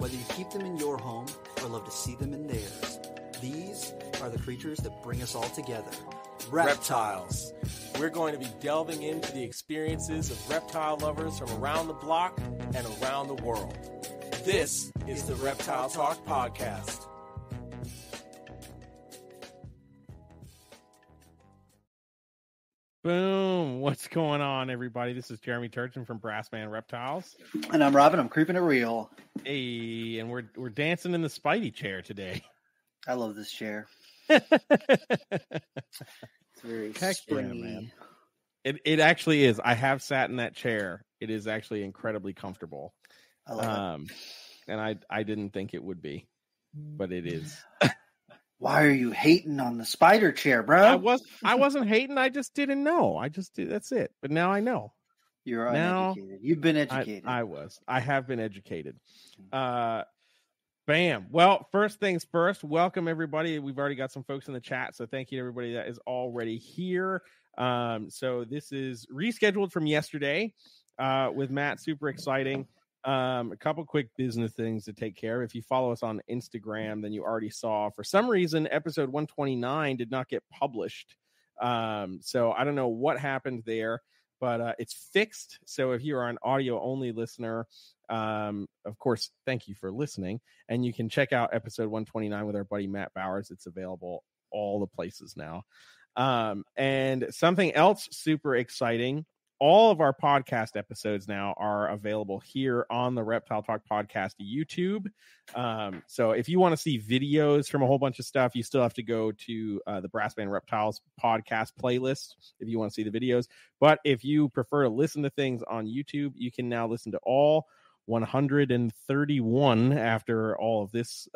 Whether you keep them in your home or love to see them in theirs, these are the creatures that bring us all together. Reptiles. We're going to be delving into the experiences of reptile lovers from around the block and around the world. This is the Reptile Talk Podcast. Boom. What's going on, everybody? This is Jeremy Turchin from Brassman Reptiles. And I'm Robin. I'm creeping it real. Hey, and we're dancing in the Spidey chair today. I love this chair. It's very springy. Yeah, man. It actually is. I have sat in that chair. It is actually incredibly comfortable. I love it. And I didn't think it would be, but it is. Why are you hating on the spider chair, bro? I wasn't hating. I just didn't know. I just did. That's it. But now I know. You're uneducated. You've been educated. I have been educated. Bam. Well, first things first, welcome everybody. We've already got some folks in the chat, so thank you to everybody that is already here. So this is rescheduled from yesterday with Matt. Super exciting. A couple quick business things to take care of. If you follow us on Instagram, then you already saw, for some reason, episode 129 did not get published. So I don't know what happened there, but it's fixed. So if you are an audio only listener, of course, thank you for listening. And you can check out episode 129 with our buddy Matt Bowers. It's available all the places now. And something else super exciting. All of our podcast episodes now are available here on the Reptile Talk Podcast YouTube. So if you want to see videos from a whole bunch of stuff, you still have to go to the Brassman Reptiles podcast playlist if you want to see the videos. But if you prefer to listen to things on YouTube, you can now listen to all 131 after all of this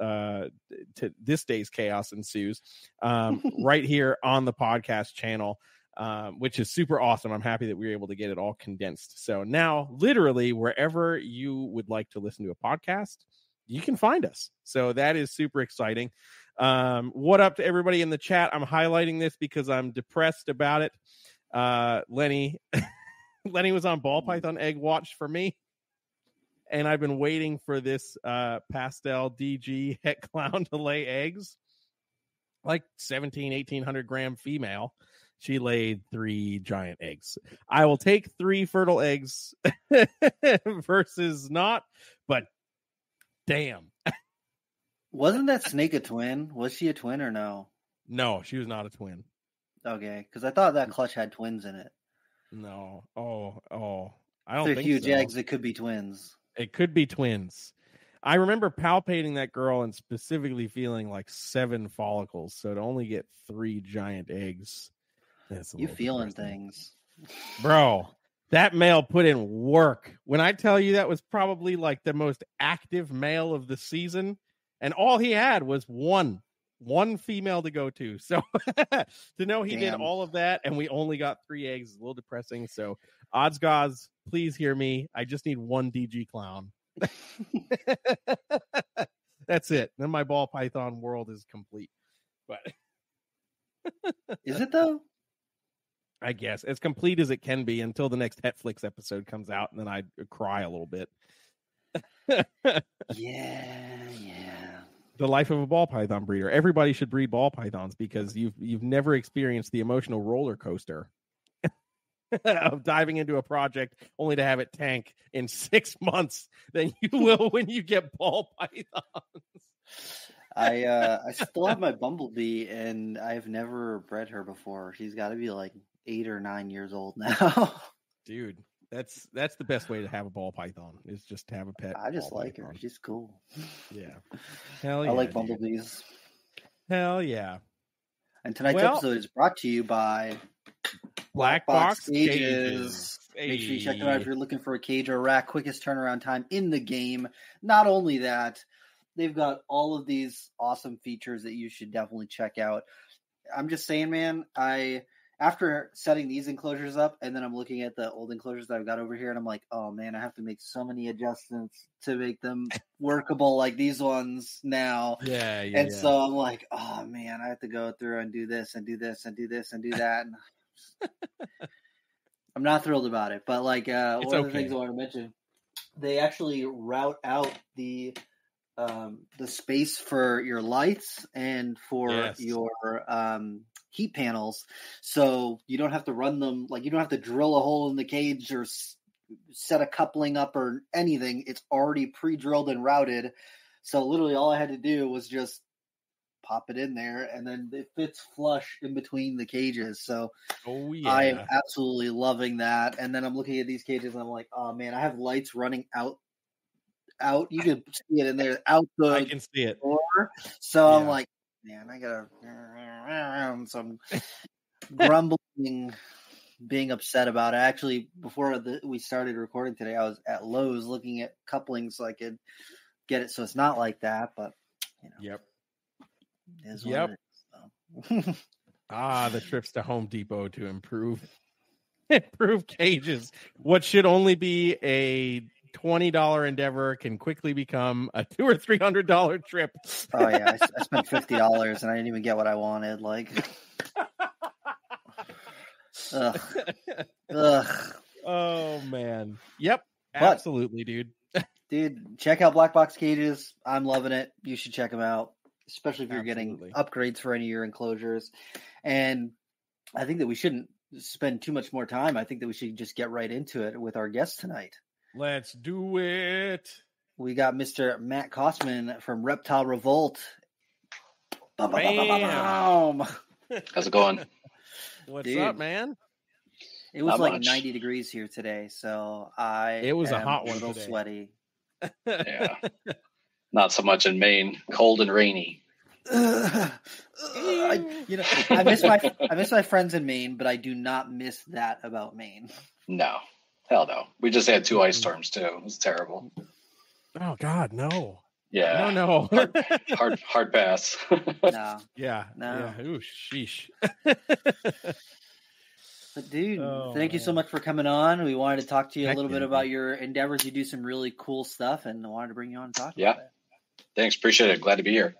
this day's chaos ensues right here on the podcast channel. Which is super awesome. I'm happy that we were able to get it all condensed. So now, literally, wherever you would like to listen to a podcast, you can find us. So that is super exciting. What up to everybody in the chat? I'm highlighting this because I'm depressed about it. Lenny was on Ball Python Egg Watch for me. And I've been waiting for this pastel DG het clown to lay eggs. Like 1,800 gram female. She laid 3 giant eggs. I will take 3 fertile eggs versus not, but damn. Wasn't that snake a twin? Was she a twin or no? No, she was not a twin. Okay, because I thought that clutch had twins in it. No. Oh. I don't They're think huge so. eggs. It could be twins. It could be twins. I remember palpating that girl and specifically feeling like 7 follicles. So to only get 3 giant eggs. You feeling things. Bro, that male put in work. When I tell you that was probably like the most active male of the season, and all he had was one female to go to. So to know he did all of that and we only got 3 eggs is a little depressing. So odds gods, please hear me. I just need 1 DG clown. That's it. Then my ball python world is complete. But is it though? I guess as complete as it can be until the next Netflix episode comes out, and then I cry a little bit. Yeah. The life of a ball python breeder. Everybody should breed ball pythons because you've never experienced the emotional roller coaster of diving into a project only to have it tank in 6 months than you will when you get ball pythons. I still have my bumblebee, and I've never bred her before. She's got to be like 8 or 9 years old now. Dude, that's the best way to have a ball python is just to have a pet. I just like her. She's cool. Yeah. Hell yeah. I like bumblebees. Hell yeah. And tonight's episode is brought to you by Black Box Cages. Hey. Make sure you check them out if you're looking for a cage or a rack. Quickest turnaround time in the game. Not only that, they've got all of these awesome features that you should definitely check out. I'm just saying, man, after setting these enclosures up, and then I'm looking at the old enclosures that I've got over here, and I'm like, oh, man, I have to make so many adjustments to make them workable like these ones now. Yeah. So I'm like, oh, man, I have to go through and do this and do this and do this and do that. And I'm not thrilled about it. But, like, one of the things I want to mention, they actually route out the the space for your lights and for your heat panels, so you don't have to run them, like you don't have to drill a hole in the cage or set a coupling up or anything. It's already pre-drilled and routed, so literally all I had to do was just pop it in there, and then it fits flush in between the cages. So I am absolutely loving that. And then I'm looking at these cages and I'm like, oh man, I have lights running out. You can see it in there out the I can see it. door. So I'm like, man, I gotta some grumbling, being upset about it. Actually, before we started recording today, I was at Lowe's looking at couplings so I could get it so it's not like that. But Yep. It is what it is, so. The trips to Home Depot to improve cages. What should only be a $20 endeavor can quickly become a $200 or $300 trip. Oh yeah, I spent $50 and I didn't even get what I wanted. Like, ugh. Oh man. Yep. Absolutely, dude. Dude, check out Black Box Cages. I'm loving it. You should check them out, especially if you're getting upgrades for any of your enclosures. And I think that we shouldn't spend too much more time. I think that we should just get right into it with our guest tonight. Let's do it. We got Mr. Matt Cossman from Reptile Revolt. Bam. How's it going? What's up, man? It was like 90 degrees here today, so it was a hot one a little today. Sweaty. Yeah. Not so much in Maine. Cold and rainy. I miss my friends in Maine, but I do not miss that about Maine. No. Hell no. We just had 2 ice storms too. It was terrible. Oh God, no. Yeah. No. hard pass. No. Yeah. No. Yeah. Ooh, sheesh. But dude, thank you so much for coming on. We wanted to talk to you a little bit about your endeavors. You do some really cool stuff, and I wanted to bring you on and talk about it. Thanks. Appreciate it. Glad to be here.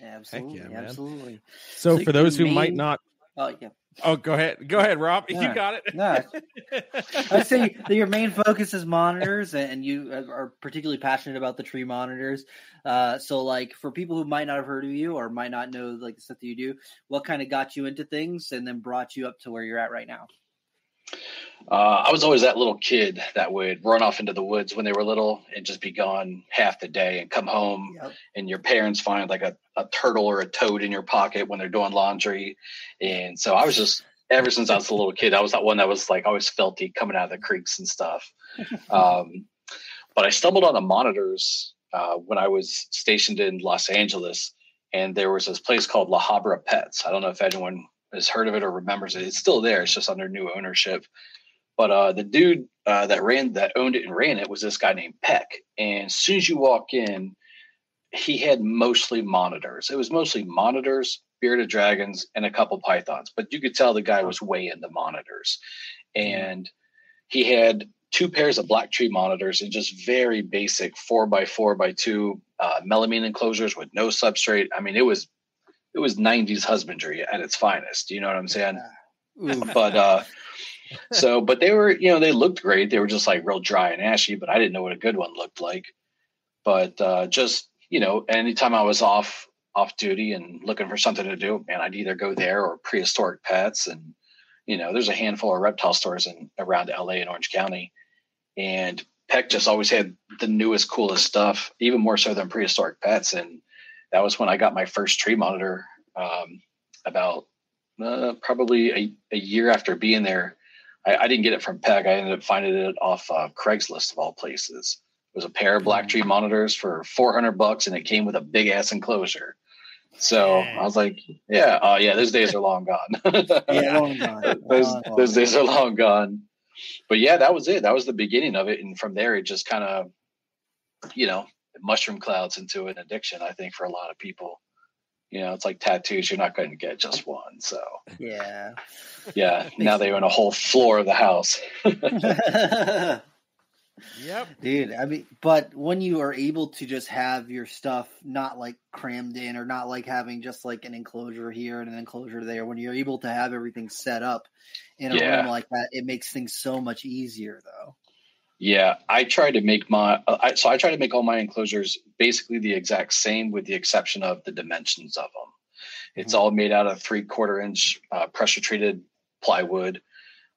Absolutely. Yeah, absolutely. So for those who might not. Oh, yeah. Oh, go ahead, Rob. No, you got it. No. I'd say that your main focus is monitors, and you are particularly passionate about the tree monitors. So, like, for people who might not have heard of you or might not know like the stuff that you do, what kind of got you into things and then brought you up to where you're at right now? I was always that little kid that would run off into the woods when they were little and just be gone half the day and come home and your parents find like a turtle or a toad in your pocket when they're doing laundry. And so I was just, ever since I was a little kid, I was that one that was like always filthy coming out of the creeks and stuff. But I stumbled on the monitors when I was stationed in Los Angeles, and there was this place called La Habra Pets. I don't know if anyone has heard of it or remembers it. It's still there. It's just under new ownership. But the dude that owned it and ran it was this guy named Peck. And as soon as you walk in, he had mostly monitors. It was mostly monitors, bearded dragons, and a couple pythons. But you could tell the guy was way into monitors. And he had 2 pairs of black tree monitors and just very basic 4x4x2 melamine enclosures with no substrate. I mean, it was 90s husbandry at its finest. You know what I'm saying? But but they were, they looked great. They were just like real dry and ashy, but I didn't know what a good one looked like. But just, anytime I was off duty and looking for something to do, man, I'd either go there or Prehistoric Pets. And, there's a handful of reptile stores around LA and Orange County. And Peck just always had the newest, coolest stuff, even more so than Prehistoric Pets. And that was when I got my first tree monitor about probably a year after being there. I didn't get it from Peck. I ended up finding it off Craigslist of all places. It was a pair of black tree monitors for $400, and it came with a big ass enclosure. So I was like, those days are long gone. Long gone. Those days are long gone. But yeah, that was it. That was the beginning of it. And from there, it just kind of, mushroom clouds into an addiction, I think, for a lot of people. It's like tattoos. You're not going to get just one. So yeah. Now they own a whole floor of the house. Yep. Dude, I mean, but when you are able to just have your stuff not like crammed in or not like having just like an enclosure here and an enclosure there, when you're able to have everything set up in a room like that, it makes things so much easier though. Yeah, I try to make I try to make all my enclosures basically the exact same, with the exception of the dimensions of them. It's all made out of 3/4 inch pressure treated plywood.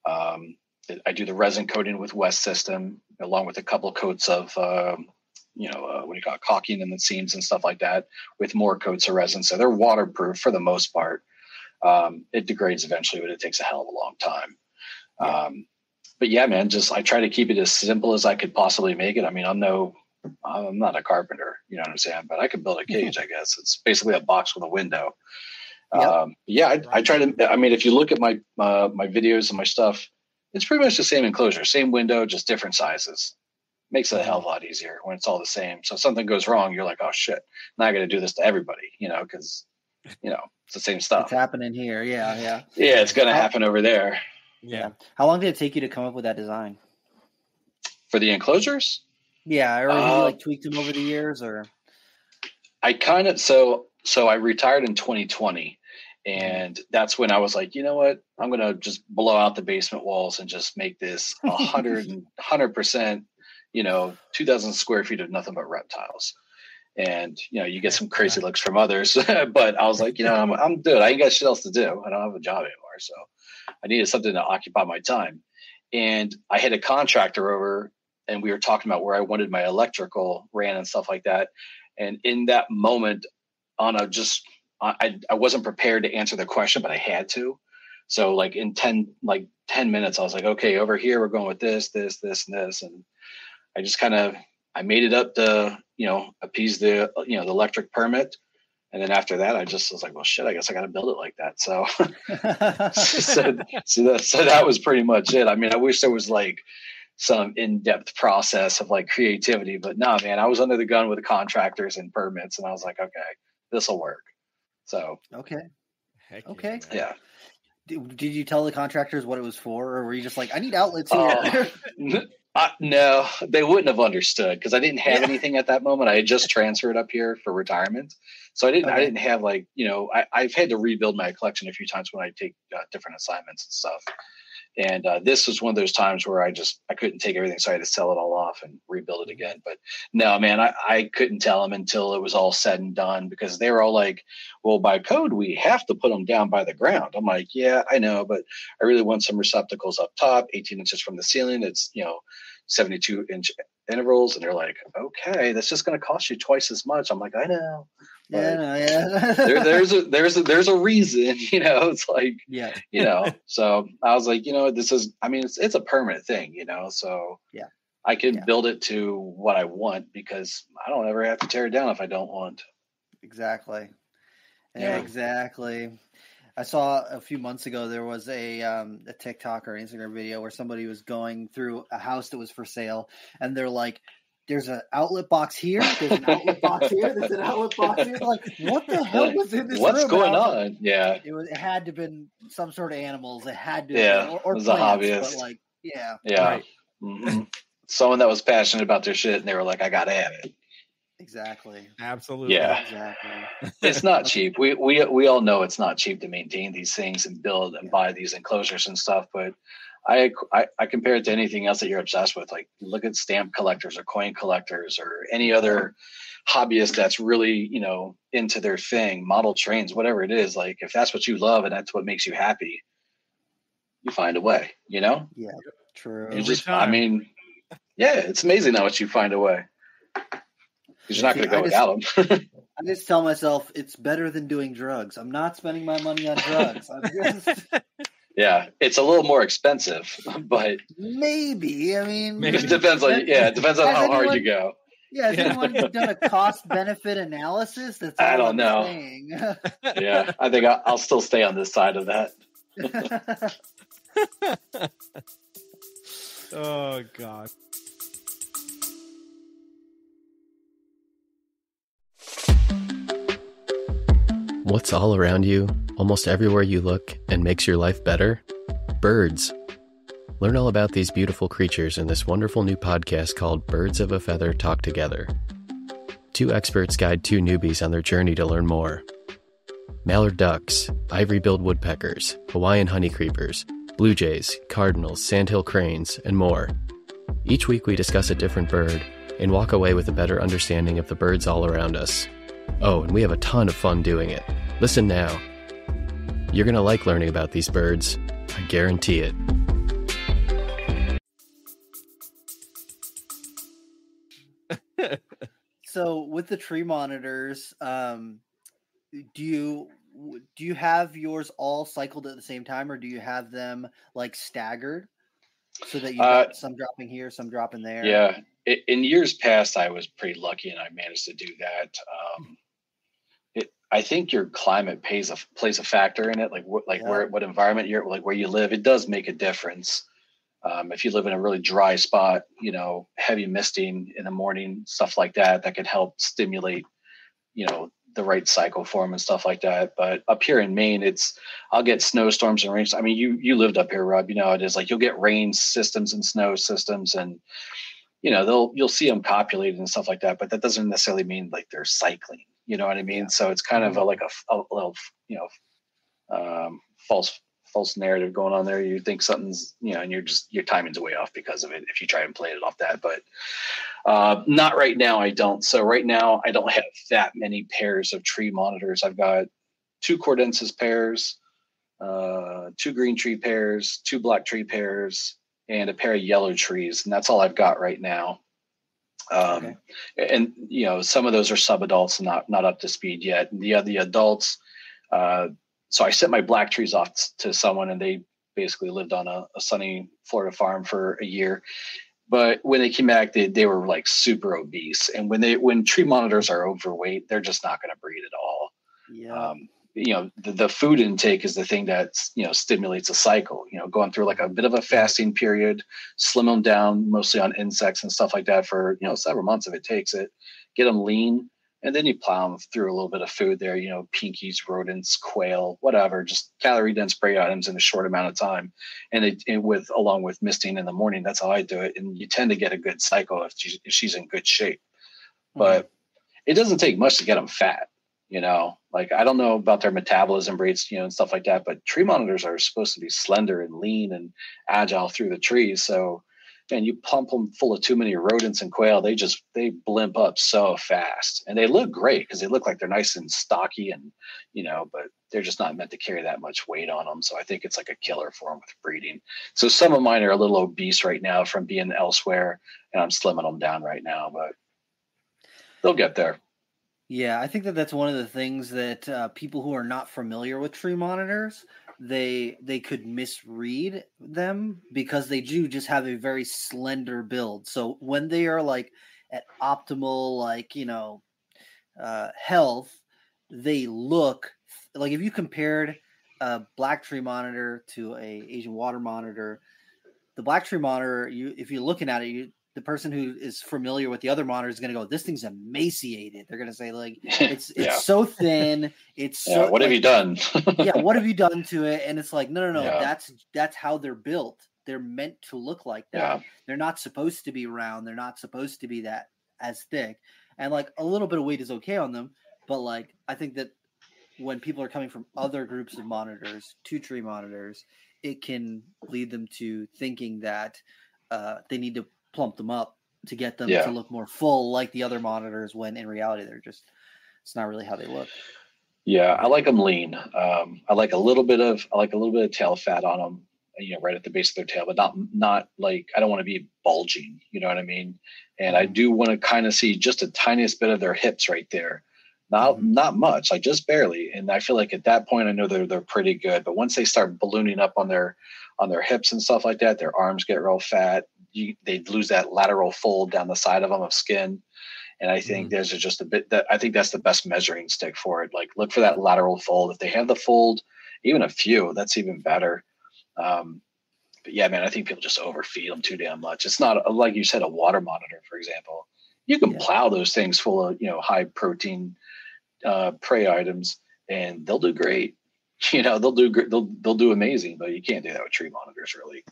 I do the resin coating with West System, along with a couple coats of what do you call it, caulking in the seams and stuff like that, with more coats of resin. So they're waterproof for the most part. It degrades eventually, but it takes a hell of a long time. Yeah. But yeah, man, I try to keep it as simple as I could possibly make it. I mean, I'm not a carpenter, you know what I'm saying? But I could build a cage, I guess. It's basically a box with a window. Yep. I try to, I mean, if you look at my videos and my stuff, it's pretty much the same enclosure, same window, just different sizes. Makes it a hell of a lot easier when it's all the same. So if something goes wrong, you're like, oh shit, now I got to do this to everybody, because, it's the same stuff. It's happening here. Yeah. Yeah. It's going to happen over there. Yeah. How long did it take you to come up with that design? For the enclosures? Yeah. Or have you tweaked them over the years, or? I kind of, so I retired in 2020, and that's when I was like, you know what, I'm going to just blow out the basement walls and just make this 100%, 2,000 square feet of nothing but reptiles. And, you get some crazy looks from others, but I was like, I'm good. I ain't got shit else to do. I don't have a job anymore. So I needed something to occupy my time. And I had a contractor over, and we were talking about where I wanted my electrical ran and stuff like that. And in that moment, I wasn't prepared to answer the question, but I had to. So like in 10 minutes, I was like, okay, over here, we're going with this, and this. And I just I made it up to, appease the electric permit. And then after that, I just was like, well, shit, I guess I got to build it like that. So, so that was pretty much it. I mean, I wish there was like some in-depth process of like creativity, but no, man, I was under the gun with the contractors and permits, and I was like, okay, this will work. So, okay. Yeah. Yeah. Did you tell the contractors what it was for, or were you just like, I need outlets here? No, they wouldn't have understood, because I didn't have anything at that moment. I had just transferred up here for retirement. So I didn't have like, I've had to rebuild my collection a few times when I take different assignments and stuff. And this was one of those times where I couldn't take everything. So I had to sell it all off and rebuild it again. But no, man, I couldn't tell them until it was all said and done, because they were all like, well, by code, we have to put them down by the ground. I'm like, yeah, I know, but I really want some receptacles up top, 18 inches from the ceiling. It's, 72-inch intervals. And they're like, okay, that's just going to cost you twice as much. I'm like, I know. Yeah. there's a reason, it's like, so I was like, it's a permanent thing, so yeah, I can build it to what I want, because I don't ever have to tear it down if I don't want. Exactly. Yeah, exactly. I saw a few months ago, there was a TikTok or Instagram video where somebody was going through a house that was for sale, and they're like, there's an outlet box here, there's an outlet box here, there's an outlet box here. Like, what the hell was in this room? What's going on? Yeah. It had to have been some sort of animals. It had to have been, or it was plants, a hobbyist. but like, yeah. Right. Mm-hmm. Someone that was passionate about their shit, and they were like, I got to have it. Exactly. Absolutely. Yeah. Exactly. It's not cheap. We all know it's not cheap to maintain these things and build and buy these enclosures and stuff, but I compare it to anything else that you're obsessed with. Like, look at stamp collectors or coin collectors or any other hobbyist that's really, into their thing, model trains, whatever it is. Like, if that's what you love and that's what makes you happy, you find a way, Yeah, true. It's amazing how much you find a way. Because you're not going to go without them. I just tell myself it's better than doing drugs. I'm not spending my money on drugs. I'm just... Yeah, it's a little more expensive, but maybe. I mean, it depends on how hard you go. Yeah, has anyone done a cost-benefit analysis? That's all I don't know. Saying. Yeah, I think I'll still stay on this side of that. Oh God. What's all around you, almost everywhere you look, and makes your life better? Birds. Learn all about these beautiful creatures in this wonderful new podcast called Birds of a Feather Talk Together. Two experts guide two newbies on their journey to learn more. Mallard ducks, ivory-billed woodpeckers, Hawaiian honeycreepers, blue jays, cardinals, sandhill cranes, and more. Each week we discuss a different bird and walk away with a better understanding of the birds all around us. Oh, and we have a ton of fun doing it. Listen now. You're going to like learning about these birds. I guarantee it. So with the tree monitors, do you have yours all cycled at the same time, or do you have them like staggered so that you got some dropping here, some dropping there? Yeah. In years past, I was pretty lucky and I managed to do that. I think your climate plays a factor in it, what environment you're, like where you live. It does make a difference. If you live in a really dry spot, heavy misting in the morning, stuff like that could help stimulate, the right cycle form and stuff like that. But up here in Maine, I'll get snowstorms and rain. I mean, you lived up here, Rob, it is like, you'll get rain systems and snow systems and, you'll see them copulated and stuff like that, but that doesn't necessarily mean like they're cycling, you know what I mean? Yeah. So it's kind of a little, false narrative going on there. You think something's, and your timing's way off because of it if you try and play it off that. But not right now. I don't. So right now I don't have that many pairs of tree monitors. I've got 2 Cordensis pairs, 2 green tree pairs, 2 black tree pairs, and a pair of yellow trees. And that's all I've got right now. Okay. And, some of those are sub-adults and not up to speed yet. And the adults, so I sent my black trees off to someone, and they basically lived on a sunny Florida farm for a year. But when they came back, they were like super obese. And when tree monitors are overweight, they're just not going to breed at all. Yeah. The food intake is the thing that, stimulates a cycle, going through like a bit of a fasting period, slim them down mostly on insects and stuff like that for, several months if it takes it, get them lean. And then you plow them through a little bit of food there, pinkies, rodents, quail, whatever, just calorie dense prey items in a short amount of time. And along with misting in the morning, that's how I do it. And you tend to get a good cycle if she's in good shape. But it doesn't take much to get them fat, like I don't know about their metabolism rates, and stuff like that, but tree monitors are supposed to be slender and lean and agile through the trees. So, and you pump them full of too many rodents and quail, they blimp up so fast, and they look great because they look like they're nice and stocky and, but they're just not meant to carry that much weight on them. So I think it's like a killer for them with breeding. So some of mine are a little obese right now from being elsewhere, and I'm slimming them down right now, but they'll get there. Yeah, I think that's one of the things that people who are not familiar with tree monitors, they could misread them because they do just have a very slender build. So when they are like at optimal, health, they look like, if you compared a black tree monitor to a Asian water monitor, the black tree monitor, if you're looking at it, the person who is familiar with the other monitor is going to go, this thing's emaciated. They're going to say like, it's so thin. So what have you done? What have you done to it? And it's like, no. Yeah. That's how they're built. They're meant to look like that. Yeah. They're not supposed to be round. They're not supposed to be that as thick. And like a little bit of weight is okay on them. But like, I think that when people are coming from other groups of monitors to tree monitors, it can lead them to thinking that they need to plump them up to get them to look more full like the other monitors, when in reality it's not really how they look. Yeah, I like them lean. I like a little bit of tail fat on them, right at the base of their tail, but not like, I don't want to be bulging, you know what I mean? And I do want to kind of see just a tiniest bit of their hips right there. Not much, like just barely. And I feel like at that point, I know they're pretty good. But once they start ballooning up on their hips and stuff like that, their arms get real fat. They lose that lateral fold down the side of them of skin. And I think there's just a bit I think that's the best measuring stick for it. Like, look for that lateral fold. If they have the fold, even a few, that's even better. But yeah, man, I think people just overfeed them too damn much. It's not, like you said, a water monitor, for example. You can plow those things full of, high protein prey items, and they'll do great. They'll do amazing, but you can't do that with tree monitors, really.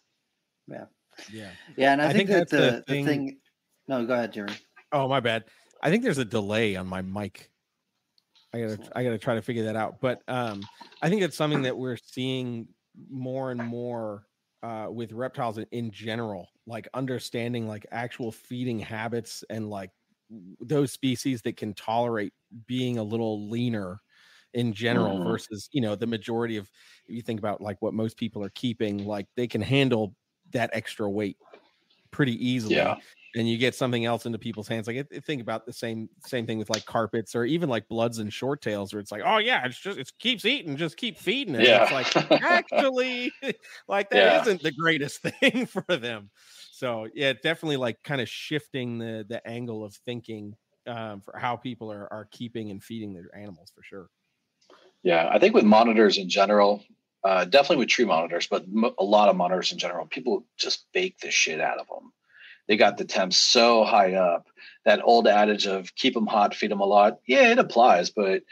Yeah. And I think that the thing. No, go ahead, Jeremy. Oh, my bad. I think there's a delay on my mic. I gotta try to figure that out. But I think it's something that we're seeing more and more with reptiles in general like understanding like actual feeding habits and like those species that can tolerate being a little leaner in general versus, you know, the majority of, if you think about like what most people are keeping, like they can handle that extra weight pretty easily. Yeah. And you get something else into people's hands. Like think about the same thing with like carpets or even like bloods and short tails, where it's like, oh yeah, it keeps eating, just keep feeding it. Yeah. It's like, actually, like that isn't the greatest thing for them. So yeah, definitely like kind of shifting the angle of thinking for how people are keeping and feeding their animals for sure. Yeah, I think with monitors in general, definitely with tree monitors, but a lot of monitors in general, people just bake the shit out of them. They got the temps so high up. That old adage of keep them hot, feed them a lot. Yeah, it applies, but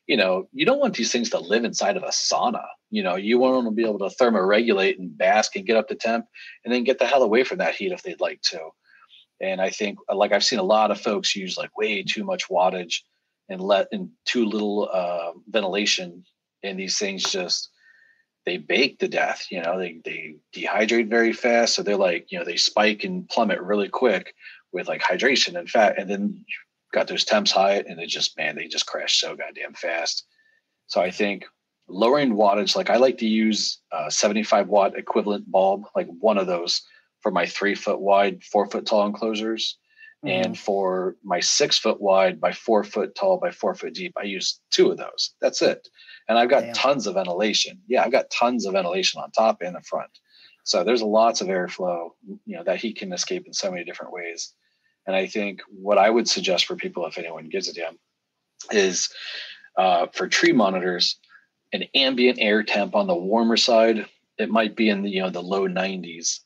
you know, you don't want these things to live inside of a sauna. You know, you want them to be able to thermoregulate and bask and get up to temp and then get the hell away from that heat if they'd like to. And I think, like, I've seen a lot of folks use like way too much wattage and let in too little ventilation, and these things just, they bake to death. You know, they dehydrate very fast. So they're like, you know, they spike and plummet really quick with like hydration and fat. And then you've got those temps high and they just crash so goddamn fast. So I think lowering wattage, like I like to use 75 watt equivalent bulb, like one of those for my 3 foot wide, 4 foot tall enclosures. And for my 6 foot wide by 4 foot tall by 4 foot deep, I use 2 of those. That's it. And I've got tons of ventilation. Yeah, I've got tons of ventilation on top and the front. So there's lots of airflow, you know, that heat can escape in so many different ways. And I think what I would suggest for people, if anyone gives a damn, is for tree monitors, an ambient air temp on the warmer side. It might be in the, you know, the low 90s,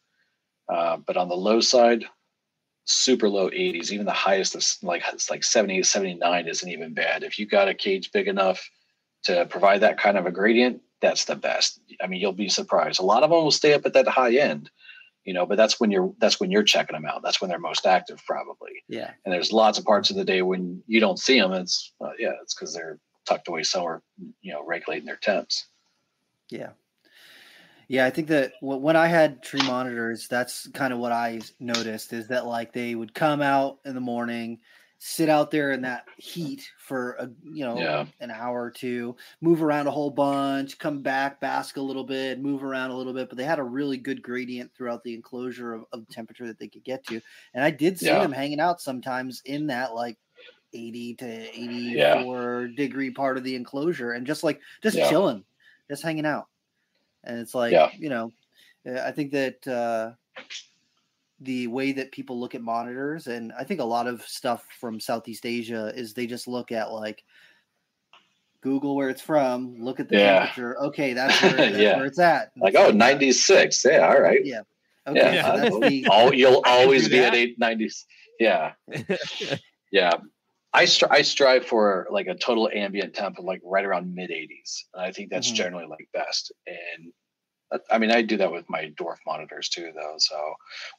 but on the low side, super low 80s. Even the highest is like, it's like 70, 79 isn't even bad. If you got a cage big enough to provide that kind of a gradient, that's the best. I mean, you'll be surprised. A lot of them will stay up at that high end, you know, but that's when you're checking them out. That's when they're most active, probably. Yeah. And there's lots of parts of the day when you don't see them. It's it's because they're tucked away somewhere, you know, regulating their temps. Yeah. Yeah, I think that when I had tree monitors, that's kind of what I noticed, is that like they would come out in the morning, sit out there in that heat for an hour or two, move around a whole bunch, come back, bask a little bit, move around a little bit, but they had a really good gradient throughout the enclosure of temperature that they could get to. And I did see them hanging out sometimes in that like 80 to 84 degree part of the enclosure and just chilling, just hanging out. And it's like, you know, I think that the way that people look at monitors, and I think a lot of stuff from Southeast Asia, is they just look at like Google where it's from, look at the temperature. Okay, that's where it's at. And like, 96. Yeah, all right. Yeah. Okay. Yeah. So that's you'll always be at 90s. Yeah. Yeah. I strive for like a total ambient temp of like right around mid 80s. And I think that's generally like best. And I mean, I do that with my dwarf monitors too, though. So,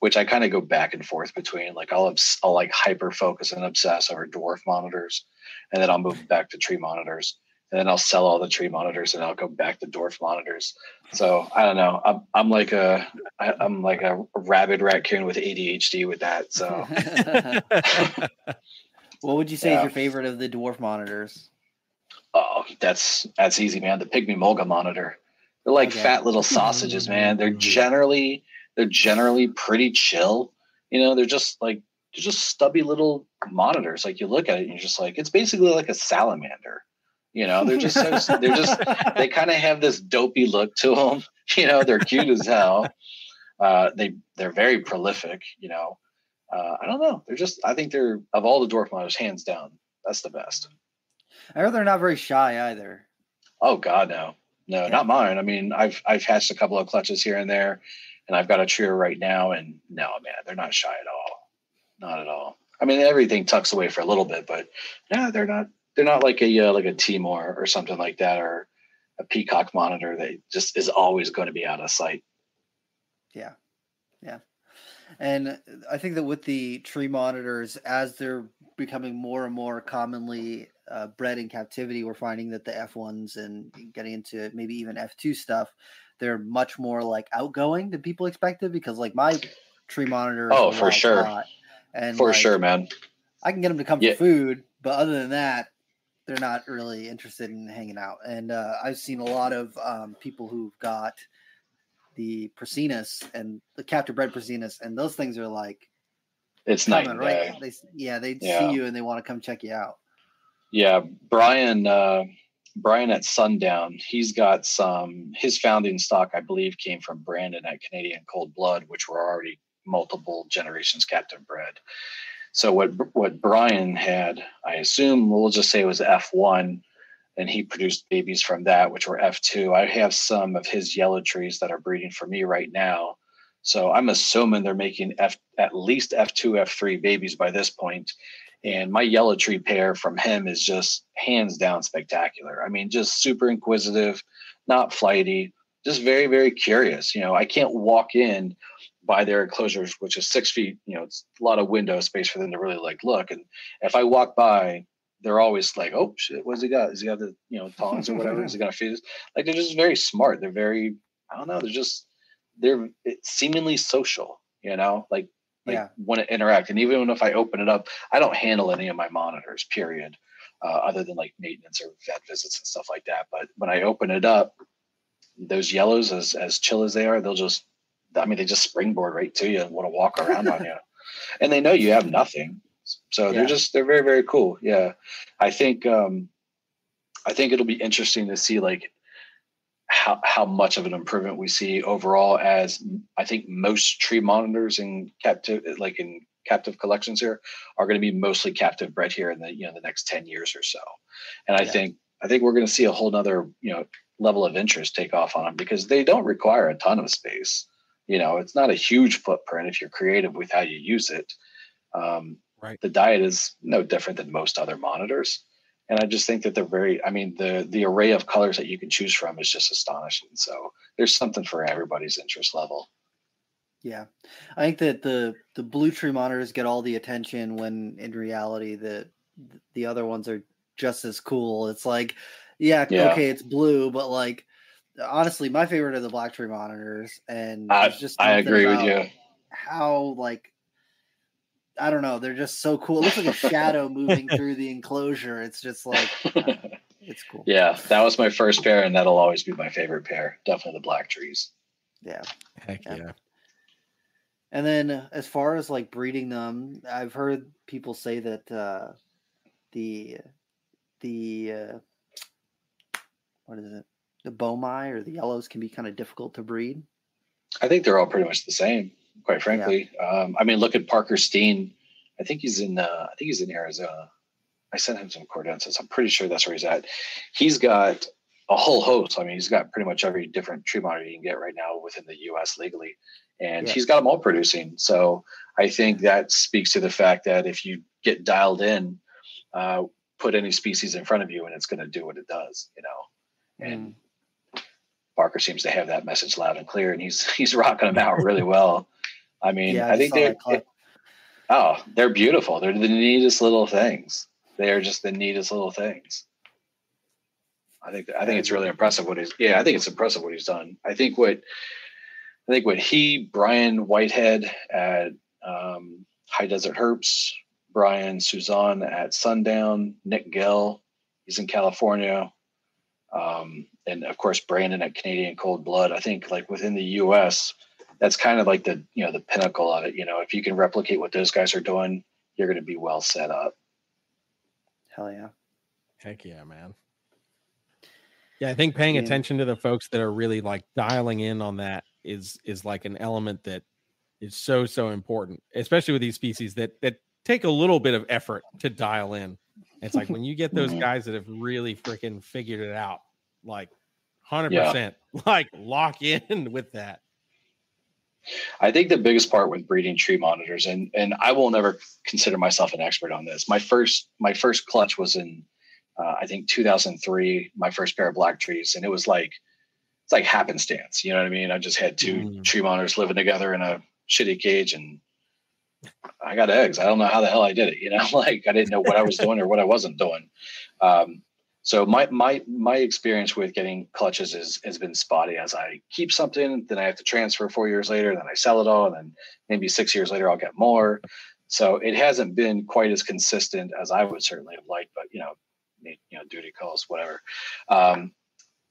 which I kind of go back and forth between. Like I'll like hyper focus and obsess over dwarf monitors, and then I'll move back to tree monitors, and then I'll sell all the tree monitors, and I'll go back to dwarf monitors. So I don't know. I'm like a rabid raccoon with ADHD with that. So. What would you say is your favorite of the dwarf monitors? Oh, that's easy, man. The Pygmy Mulga monitor. They're like fat little sausages, man. They're generally pretty chill. You know, they're just stubby little monitors. Like you look at it and you're just like, it's basically like a salamander. You know, they kind of have this dopey look to them. You know, they're cute as hell. They're very prolific, you know. I don't know. I think they're, of all the dwarf monitors, hands down, that's the best. I heard they're not very shy either. Oh God, no, not mine. I mean, I've hatched a couple of clutches here and there, and I've got a trio right now, and no, man, they're not shy at all. Not at all. I mean, everything tucks away for a little bit, but no, they're not. They're not like a Timor or something like that, or a peacock monitor that just is always going to be out of sight. Yeah. Yeah. And I think that with the tree monitors, as they're becoming more and more commonly bred in captivity, we're finding that the F1s and getting into maybe even F2 stuff, they're much more like outgoing than people expected, because like my tree monitors. Oh, for sure. And for sure, man. I can get them to come for food, but other than that, they're not really interested in hanging out. And I've seen a lot of people who've got the Prasinus and the captive bred Prasinus, and those things are like, it's night and day. They see you and they want to come check you out. Yeah, Brian at Sundown, he's got his founding stock, I believe, came from Brandon at Canadian Cold Blood, which were already multiple generations captive bred. So what Brian had, I assume, we'll just say it was F1, and he produced babies from that, which were F2. I have some of his yellow trees that are breeding for me right now. So I'm assuming they're making at least F2, F3 babies by this point. And my yellow tree pair from him is just hands down spectacular. I mean, just super inquisitive, not flighty, just very, very curious. I can't walk in by their enclosures, which is 6 feet. It's a lot of window space for them to really look. And if I walk by, they're always like, "Oh shit, what's he got? Is he got the tongs or whatever? Is he gonna feed us?" Like, they're just very smart. They're very, I don't know. They're seemingly social. Want to interact. And even if I open it up, I don't handle any of my monitors, period, other than like maintenance or vet visits and stuff like that. But when I open it up, those yellows, as chill as they are, they just springboard right to you and want to walk around on you. And they know you have nothing. So they're very, very cool. Yeah. I think it'll be interesting to see like how much of an improvement we see overall, as I think most tree monitors in captive collections here are going to be mostly captive bred here in the next 10 years or so. And I think we're going to see a whole nother, level of interest take off on them, because they don't require a ton of space. It's not a huge footprint if you're creative with how you use it. Right. The diet is no different than most other monitors. And I just think that they're the array of colors that you can choose from is just astonishing. So there's something for everybody's interest level. Yeah. I think that the blue tree monitors get all the attention when in reality the other ones are just as cool. It's like, okay, it's blue, but like, honestly, my favorite are the black tree monitors. And I agree with you. How, like, I don't know, they're just so cool. It looks like a shadow moving through the enclosure. It's just like, it's cool. Yeah, that was my first pair, and that'll always be my favorite pair. Definitely the black trees. Yeah. Heck yeah. And then as far as like breeding them, I've heard people say that the what is it? The Bomai or the yellows can be kind of difficult to breed. I think they're all pretty much the same, quite frankly. Yeah. Look at Parker Steen. I think he's in Arizona. I sent him some cordensis. I'm pretty sure that's where he's at. He's got a whole host. He's got pretty much every different tree monitor you can get right now within the U.S. legally. And he's got them all producing. So I think that speaks to the fact that if you get dialed in, put any species in front of you and it's going to do what it does, And Parker seems to have that message loud and clear, and he's rocking them out really well. I think they're beautiful. They're the neatest little things. They are just the neatest little things. I think it's really impressive I think it's impressive what he's done. I think what Brian Whitehead at High Desert Herps, Brian Suzanne at Sundown, Nick Gill, he's in California, and of course Brandon at Canadian Cold Blood. I think like within the U.S., that's kind of like the pinnacle of it. If you can replicate what those guys are doing, you're going to be well set up. Hell yeah. Heck yeah, man. Yeah, I think paying attention to the folks that are really like dialing in on that is like an element that is so important, especially with these species that take a little bit of effort to dial in. It's like when you get those guys that have really freaking figured it out, like 100%, like lock in with that. I think the biggest part with breeding tree monitors, and I will never consider myself an expert on this. My first clutch was in I think 2003, my first pair of black trees, and it's like happenstance. You know what I mean? I just had two tree monitors living together in a shitty cage, and I got eggs. I don't know how the hell I did it. Like I didn't know what I was doing or what I wasn't doing. So my experience with getting clutches has been spotty. As I keep something, then I have to transfer 4 years later, then I sell it all, and then maybe 6 years later I'll get more. So it hasn't been quite as consistent as I would certainly have liked, but duty calls, whatever.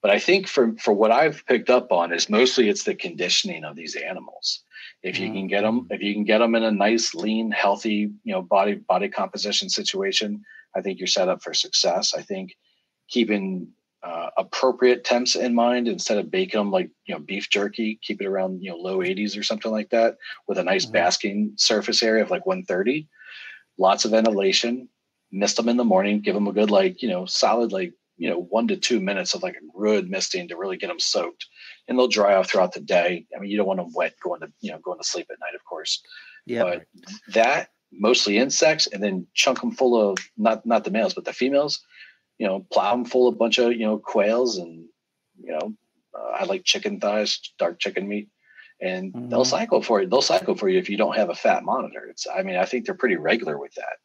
But I think for what I've picked up on is mostly it's the conditioning of these animals. If you can get them in a nice, lean, healthy, body composition situation, I think you're set up for success. I think keeping appropriate temps in mind instead of baking them like beef jerky, keep it around low 80s or something like that with a nice basking surface area of like 130. Lots of ventilation. Mist them in the morning. Give them a good solid 1 to 2 minutes of like a good misting to really get them soaked, and they'll dry off throughout the day. I mean, you don't want them wet going to sleep at night, of course. Yeah. But that mostly insects, and then chunk them full of not the males but the females. Plow them full of a bunch of quails, and I like chicken thighs, dark chicken meat, and they'll cycle for you. They'll cycle for you if you don't have a fat monitor. I think they're pretty regular with that.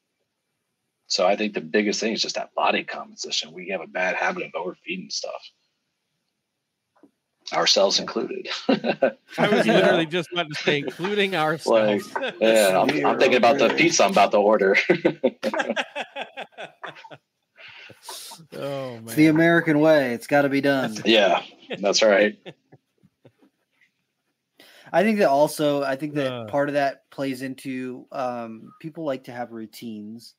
So I think the biggest thing is just that body composition. We have a bad habit of overfeeding stuff, ourselves included. I was literally just about to say, including ourselves. I'm thinking about the pizza I'm about to order. Oh man, it's the American way. It's got to be done. Yeah, that's right. I think that part of that plays into people like to have routines.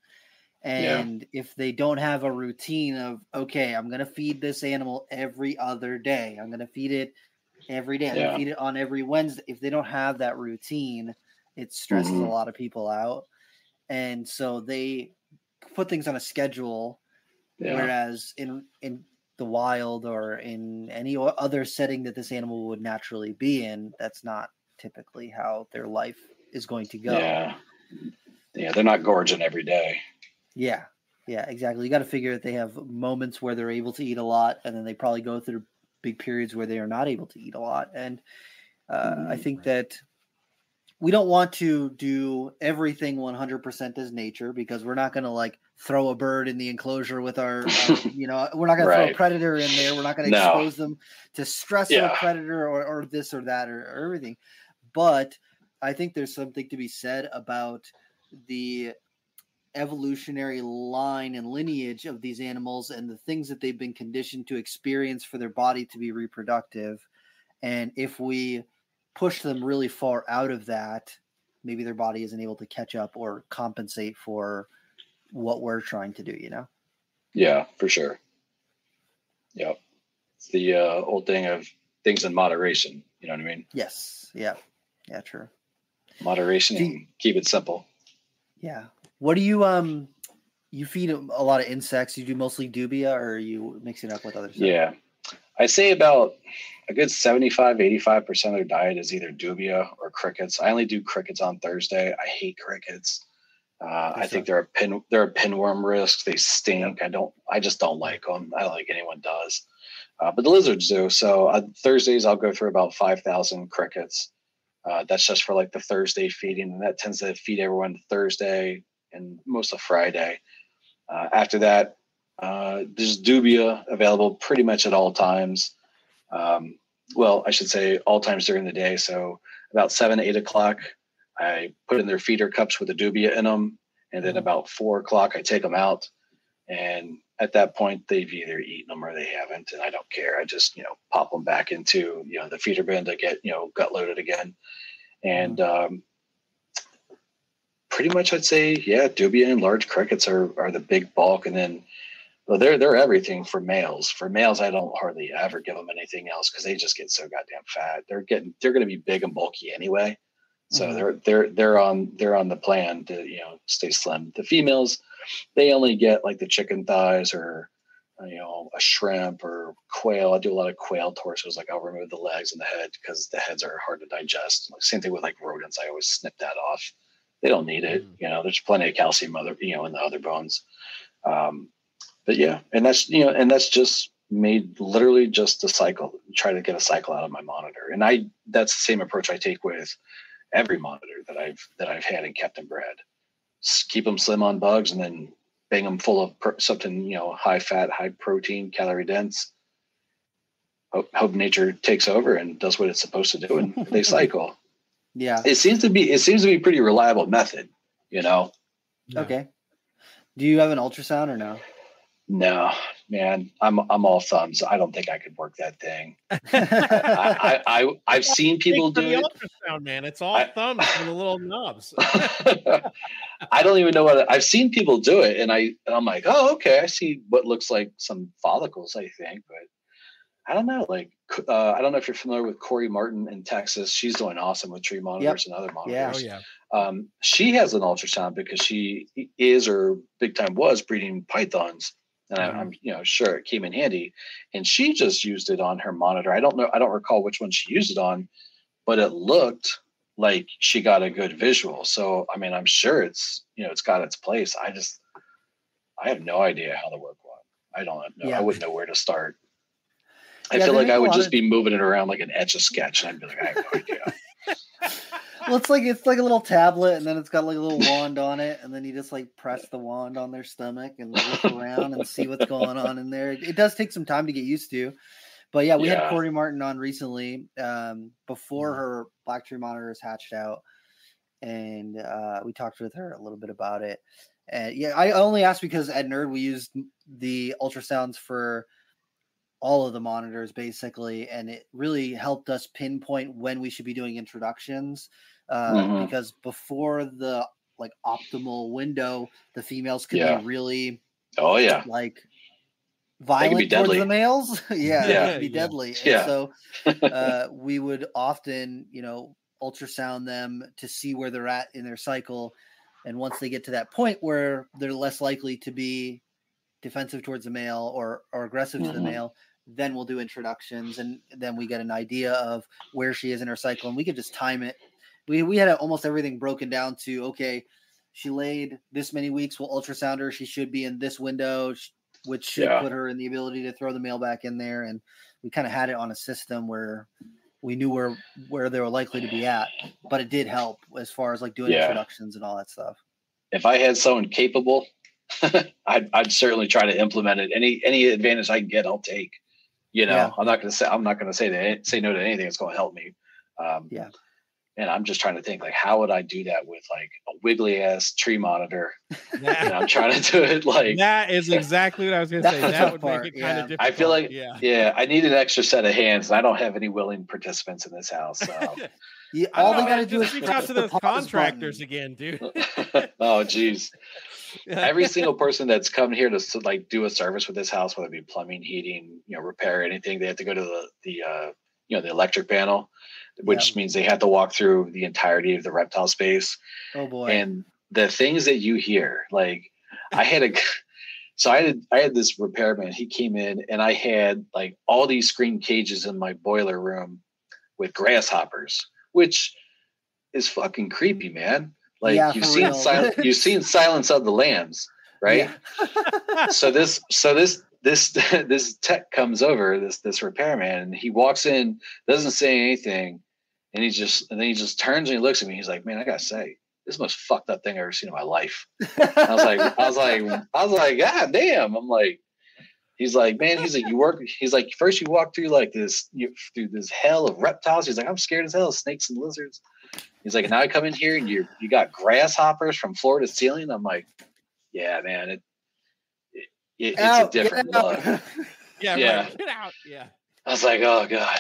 And if they don't have a routine of, okay, I'm going to feed this animal every other day. I'm going to feed it every day. I'm going to feed it on every Wednesday. If they don't have that routine, it stresses a lot of people out. And so they put things on a schedule, whereas in the wild or in any other setting that this animal would naturally be in, that's not typically how their life is going to go. Yeah, they're not gorging every day. Yeah, exactly. You got to figure that they have moments where they're able to eat a lot, and then they probably go through big periods where they are not able to eat a lot. And I think that we don't want to do everything 100% as nature, because we're not going to throw a bird in the enclosure with our we're not going to throw a predator in there. We're not going to expose them to stress of a predator or this or that or everything. But I think there's something to be said about the evolutionary line and lineage of these animals and the things that they've been conditioned to experience for their body to be reproductive. And if we push them really far out of that, maybe their body isn't able to catch up or compensate for what we're trying to do, Yeah, for sure. Yep. It's the old thing of things in moderation. You know what I mean? Yes. Yeah, true. Moderation and keep it simple. Yeah. What do you feed a lot of insects? You do mostly dubia, or are you mixing it up with other stuff? Yeah. I say about a good 75-85% of their diet is either dubia or crickets. I only do crickets on Thursday. I hate crickets. I think they're a pinworm risk. They stink. Yep. I just don't like them. I don't think anyone does. But the lizards do. So on Thursdays, I'll go through about 5,000 crickets. That's just for the Thursday feeding. And that tends to feed everyone Thursday and most of Friday. After that, there's dubia available pretty much at all times. Well, I should say all times during the day. So about 7, 8 o'clock, I put in their feeder cups with the dubia in them. And then about 4 o'clock, I take them out. And at that point, they've either eaten them or they haven't. And I don't care. I just, pop them back into, the feeder bin to get, gut loaded again. And pretty much I'd say, dubia and large crickets are the big bulk. And then, well, they're everything for males. For males, I don't hardly ever give them anything else because they just get so goddamn fat. They're going to be big and bulky anyway. So they're on the plan to, stay slim. The females, they only get the chicken thighs or, a shrimp or quail. I do a lot of quail torsos. I'll remove the legs and the head because the heads are hard to digest. Same thing with rodents. I always snip that off. They don't need it. There's plenty of calcium in the other bones. But yeah, and that's just made literally just a cycle, try to get a cycle out of my monitor. And that's the same approach I take with every monitor that I've had and kept and bred. Just keep them slim on bugs and then bang them full of something, high fat, high protein, calorie dense. Hope nature takes over and does what it's supposed to do, and they cycle. Yeah, it seems to be a pretty reliable method. Yeah. Okay. Do you have an ultrasound or no? No, man, I'm all thumbs. I don't think I could work that thing. I've seen people do it. Ultrasound, man, it's all thumbs with the little knobs. I don't even know what I've seen people do it, and I'm like, oh, okay, I see what looks like some follicles, I think, but I don't know. Like, I don't know if you're familiar with Corey Martin in Texas. She's doing awesome with tree monitors and other monitors. Yeah. Oh, yeah. She has an ultrasound because she is, or big time was, breeding pythons. And I'm sure it came in handy, and she just used it on her monitor. I don't recall which one she used it on, but it looked like she got a good visual. So, I mean, I'm sure it's got its place. I have no idea how to work one. I don't know. I wouldn't know where to start. I feel like I would just be moving it around like an Etch-a-Sketch, and I'd be like, I have no idea. Well, it's like a little tablet, and then it's got like a little wand on it, and then you just like press the wand on their stomach and look around and see what's going on in there. It does take some time to get used to, but yeah, we had Corey Martin on recently before her black tree monitors hatched out, and we talked with her a little bit about it. And I only asked because at Nerd we used the ultrasounds for all of the monitors basically, and it really helped us pinpoint when we should be doing introductions. Because before the like optimal window, the females could be really like violent towards the males. It could be deadly. And so we would often, ultrasound them to see where they're at in their cycle. And once they get to that point where they're less likely to be defensive towards the male or aggressive to the male, then we'll do introductions, and then we get an idea of where she is in her cycle, and we could just time it. We had almost everything broken down to, okay, she laid this many weeks, we'll ultrasound her. She should be in this window, which should put her in the ability to throw the male back in there. And we kind of had it on a system where we knew where they were likely to be at, but it did help as far as like doing introductions and all that stuff. If I had someone capable, I'd certainly try to implement it. Any advantage I can get, I'll take. I'm not going to say no to anything that's going to help me. And I'm just trying to think, like, how would I do that with like a wiggly ass tree monitor? And I'm trying to do it like that is exactly what I was going to say. That would make it kind of difficult. I feel like, I need an extra set of hands, and I don't have any willing participants in this house. So all they got to do is reach out to those contractors again, dude. Oh, geez. Every single person that's come here to like do a service with this house, whether it be plumbing, heating, repair, anything, they have to go to the electric panel, which means they have to walk through the entirety of the reptile space. Oh boy. And the things that you hear, like I had this repairman, he came in, and I had like all these screen cages in my boiler room with grasshoppers, which is fucking creepy, man. Like you've seen Silence of the Lambs, right? Yeah. So this tech comes over, this repairman, and he walks in, doesn't say anything, and then he just turns and he looks at me. He's like, "Man, I gotta say, this is the most fucked up thing I've ever seen in my life." I was like, God damn. I'm like, he's like, man, he's like, first you walk through like this, through this hell of reptiles. He's like, I'm scared as hell of snakes and lizards. He's like, now I come in here and you got grasshoppers from floor to ceiling. I'm like, yeah, man, it's a different look. Right, get out. Yeah. I was like, oh God.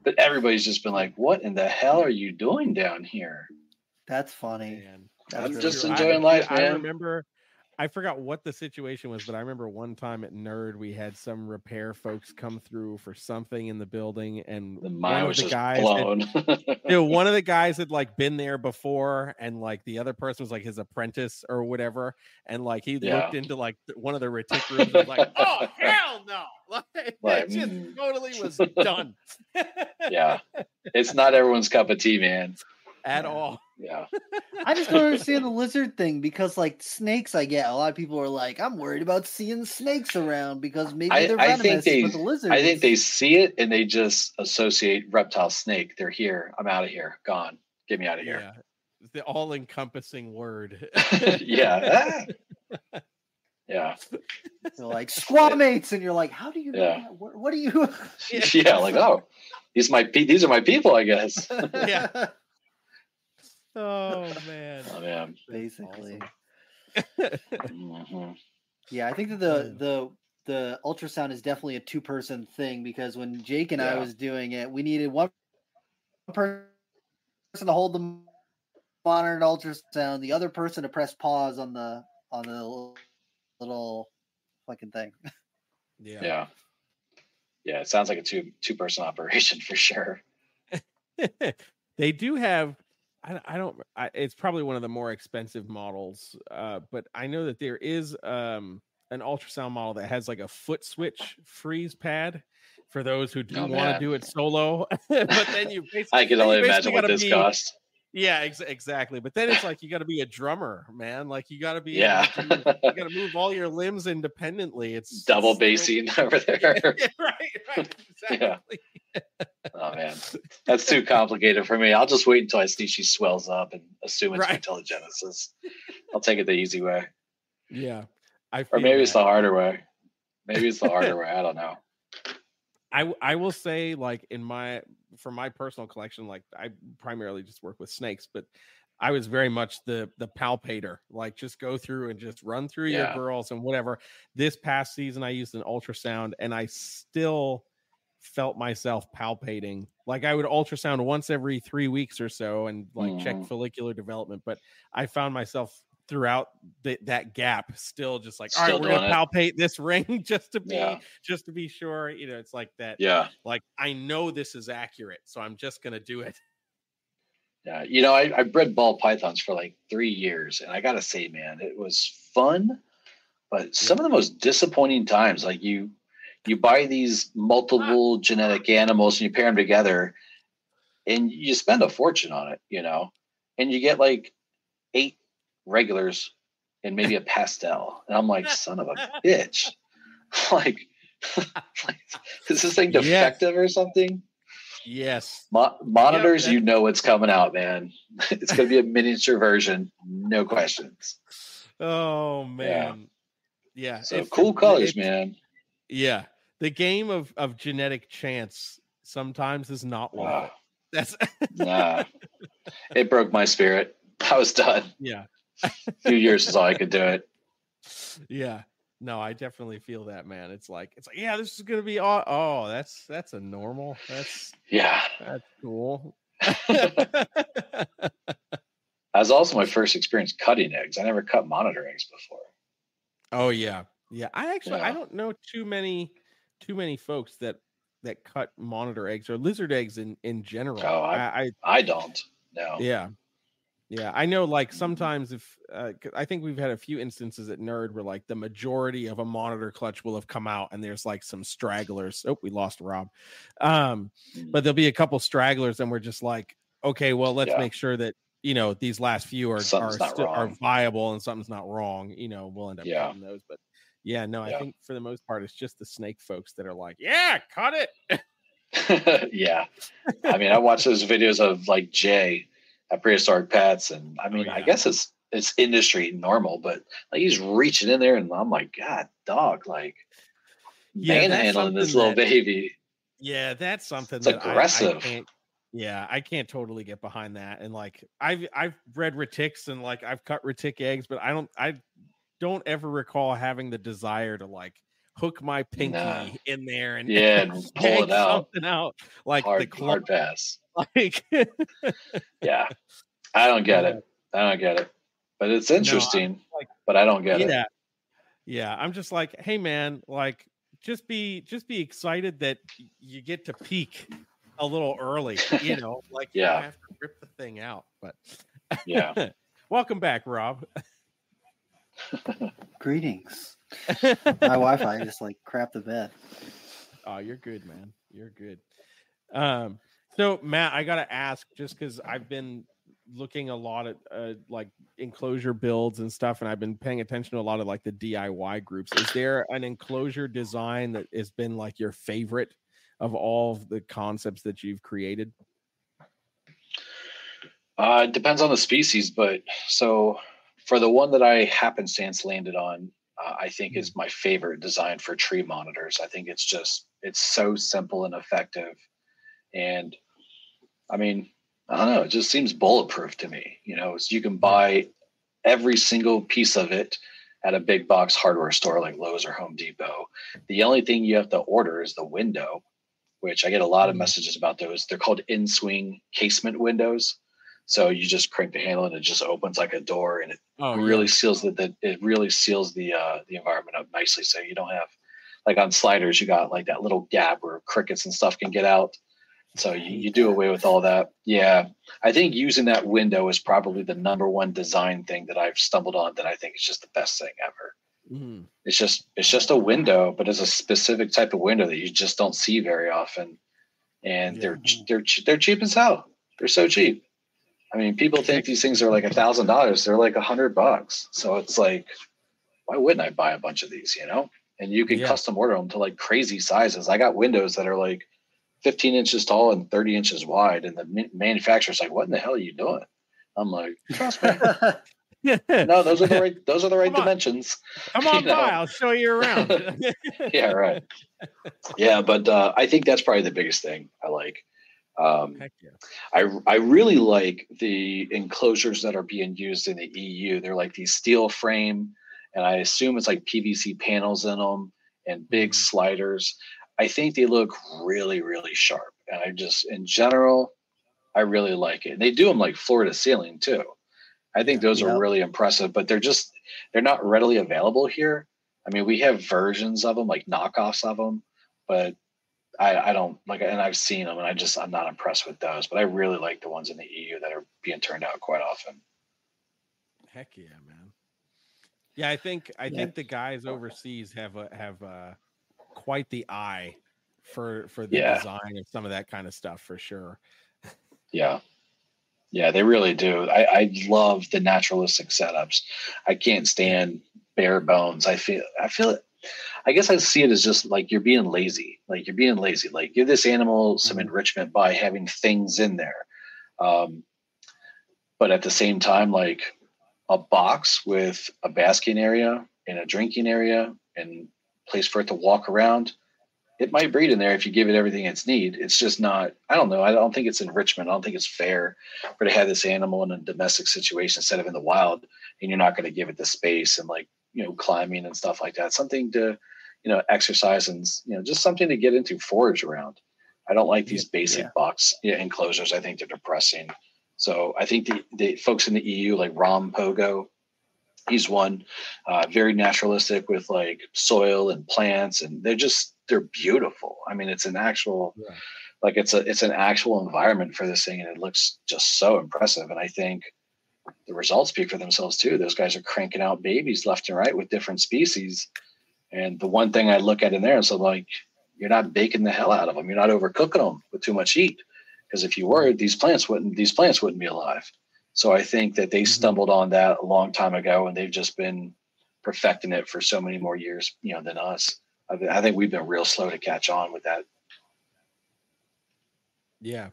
But everybody's just been like, what in the hell are you doing down here? That's funny. Man. I'm just enjoying life, man. I forgot what the situation was, but I remember one time at Nerd, we had some repair folks come through for something in the building, and one of the guys had like been there before, and like the other person was like his apprentice or whatever, and like he looked into like one of the retic rooms and was like, oh hell no, it just totally was done. Yeah, it's not everyone's cup of tea, man. At all. Yeah. I just don't understand the lizard thing, because like snakes, I get a lot of people are like, I'm worried about seeing snakes around because maybe they're venomous, but the lizards. I think they see it and they just associate reptile snake. They're here. I'm out of here. Gone. Get me out of here. Yeah. The all-encompassing word. Yeah. Yeah. They're like squad mates, and you're like, how do you know that? What do you? Yeah, like, oh, these are my people, I guess. Yeah. Oh man. Oh man. Basically. Mm-hmm. Yeah, I think that the ultrasound is definitely a 2-person thing, because when Jake and I was doing it, we needed one person to hold the monitor and ultrasound, the other person to press pause on the little fucking thing. Yeah. It sounds like a two-person operation for sure. They do have. It's probably one of the more expensive models, but I know that there is an ultrasound model that has like a foot switch freeze pad for those who do want to do it solo. But then you basically, I can only imagine what this costs. Yeah, exactly. But then it's like you got to be a drummer, man. Like you got to be you got to move all your limbs independently. It's double basing over there. Right, exactly. Yeah. Oh man, that's too complicated for me. I'll just wait until I see she swells up and assume it's intelligenesis. I'll take it the easy way. Yeah, or maybe it's the harder way. Maybe it's the harder way. I don't know. I will say, like for my personal collection, like I primarily just work with snakes, but I was very much the palpator, like just go through and just run through your girls and whatever. This past season, I used an ultrasound and I still felt myself palpating. Like I would ultrasound once every 3 weeks or so and like check follicular development, but I found myself throughout that gap still just like, all right, we're gonna palpate this ring just to be sure. You know, it's like that. Yeah, like I know this is accurate, so I'm just gonna do it. Yeah, you know, I bred ball pythons for like 3 years, and I gotta say, man, it was fun, but some of the most disappointing times, like you buy these multiple genetic animals and you pair them together, and you spend a fortune on it, you know, and you get like 8 regulars and maybe a pastel, and I'm like, son of a bitch, like is this thing defective or something? Yes. Monitors, you know what's coming out, man. It's going to be a miniature version, no questions. Oh man, yeah. So cool colors, man. Yeah, the game of genetic chance sometimes is not worth it. That's nah. It broke my spirit. I was done. Yeah. A few years is all I could do it. Yeah. No, I definitely feel that, man. It's like, yeah, this is gonna be that's a normal. That's cool. That was also my first experience cutting eggs. I never cut monitor eggs before. Oh yeah. I don't know too many folks that cut monitor eggs or lizard eggs in general. Oh, I don't. No. Yeah, I know. Like sometimes, if I think we've had a few instances at Nerd where like the majority of a monitor clutch will have come out, and there's like some stragglers. Oh, we lost Rob. But there'll be a couple stragglers, and we're just like, okay, well, let's make sure that these last few are viable and something's not wrong. We'll end up cutting those. But I think for the most part, it's just the snake folks that are like, yeah, cut it. Yeah, I mean, I watch those videos of like Jay at Prehistoric Pets, and I mean, I guess it's industry normal, but like he's reaching in there, and I'm like, God, dog, like manhandling this little baby. Yeah, that's something it's aggressive. I can't totally get behind that. And like I've bred retics and like I've cut retic eggs, but I don't ever recall having the desire to like hook my pinky in there and pull it out. Something out like hard pass. Like, yeah, I don't get it. But it's interesting. But I don't get it. Yeah, I'm just like, hey man, like just be excited that you get to peak a little early. You don't have to rip the thing out. But welcome back, Rob. Greetings. My Wi-Fi just like crapped the bed. Oh, you're good, man. You're good. So Matt, I gotta ask, just because I've been looking a lot at like enclosure builds and stuff, and I've been paying attention to a lot of like the DIY groups. Is there an enclosure design that has been like your favorite of all of the concepts that you've created? It depends on the species, but so for the one that I happenstance landed on, I think is my favorite design for tree monitors. I think it's so simple and effective. And I mean, I don't know, it just seems bulletproof to me. So you can buy every single piece of it at a big box hardware store like Lowe's or Home Depot. The only thing you have to order is the window, which I get a lot of messages about those. They're called in-swing casement windows. So you just crank the handle and it just opens like a door, and it really seals the environment up nicely. So you don't have, like on sliders, you got like that little gap where crickets and stuff can get out. So you do away with all that. Yeah. I think using that window is probably the number one design thing that I've stumbled on that I think is just the best thing ever. Mm-hmm. It's just a window, but it's a specific type of window that you just don't see very often. And they're cheap as hell. They're so cheap. I mean, people think these things are like $1,000. They're like $100. So it's like, why wouldn't I buy a bunch of these, And you can custom order them to like crazy sizes. I got windows that are like 15 inches tall and 30 inches wide. And the manufacturer's like, what in the hell are you doing? I'm like, trust me. No, those are the right dimensions. Come on by, I'll show you around. Yeah, right. Yeah, but I think that's probably the biggest thing I like. Heck yeah. I really like the enclosures that are being used in the EU. They're like these steel frame, and I assume it's like PVC panels in them and big sliders. I think they look really, really sharp. And in general, I really like it. And they do them like floor to ceiling too. I think those are really impressive, but they're not readily available here. I mean, we have versions of them, like knockoffs of them, but I don't like, and I've seen them, and I'm not impressed with those. But I really like the ones in the EU that are being turned out quite often. Heck yeah, man! Yeah, I think the guys overseas have quite the eye for the design of some of that kind of stuff for sure. Yeah, they really do. I love the naturalistic setups. I can't stand bare bones. I feel it. I guess I see it as just like you're being lazy. Like give this animal some enrichment by having things in there. But at the same time, like a box with a basking area and a drinking area and place for it to walk around, it might breed in there if you give it everything it's need. It's just not, I don't know. I don't think it's enrichment. I don't think it's fair for to have this animal in a domestic situation instead of in the wild, and you're not going to give it the space and like, climbing and stuff like that. Something to, exercise and, just something to get into, forage around. I don't like these basic box enclosures. I think they're depressing. So I think the folks in the EU, like Rom Pogo, he's one, very naturalistic with like soil and plants, and they're beautiful. I mean, it's an actual, like it's an actual environment for this thing, and it looks just so impressive. And I think the results speak for themselves too. Those guys are cranking out babies left and right with different species. And the one thing I look at in there is like, you're not baking the hell out of them. You're not overcooking them with too much heat. Because if you were, these plants wouldn't be alive. So I think that they stumbled on that a long time ago, and they've just been perfecting it for so many more years, than us. I think we've been real slow to catch on with that. Yeah.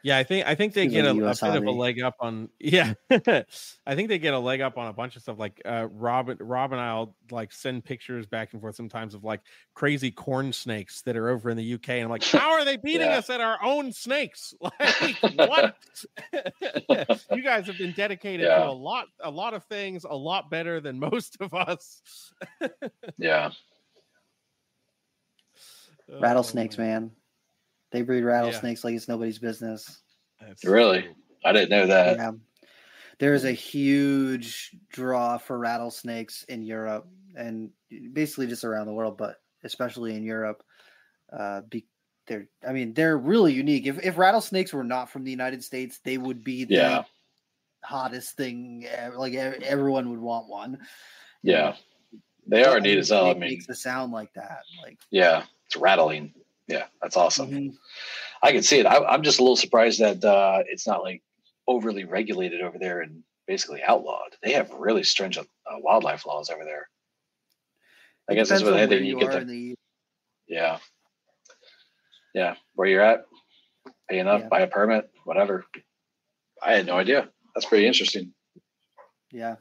Yeah, I think they get a bit of a leg up on. Yeah, I think they get a leg up on a bunch of stuff. Like Rob and I'll like send pictures back and forth sometimes of like crazy corn snakes that are over in the UK, and I'm like, how are they beating us at our own snakes? Like what? You guys have been dedicated to a lot of things a lot better than most of us. Yeah. Rattlesnakes, man. They breed rattlesnakes like it's nobody's business. Really? I didn't know that. Yeah. There's a huge draw for rattlesnakes in Europe and basically just around the world, but especially in Europe. They're really unique. If rattlesnakes were not from the United States, they would be the hottest thing. Like everyone would want one. Yeah. They are neat as hell. I mean, makes a sound like that. Like, yeah, it's rattling. Yeah, that's awesome. Mm-hmm. I can see it. I'm just a little surprised that it's not like overly regulated over there and basically outlawed. They have really stringent wildlife laws over there. I guess that's what I think you get them. Yeah. Yeah. Where you're at, pay enough, buy a permit, whatever. I had no idea. That's pretty interesting. Yeah.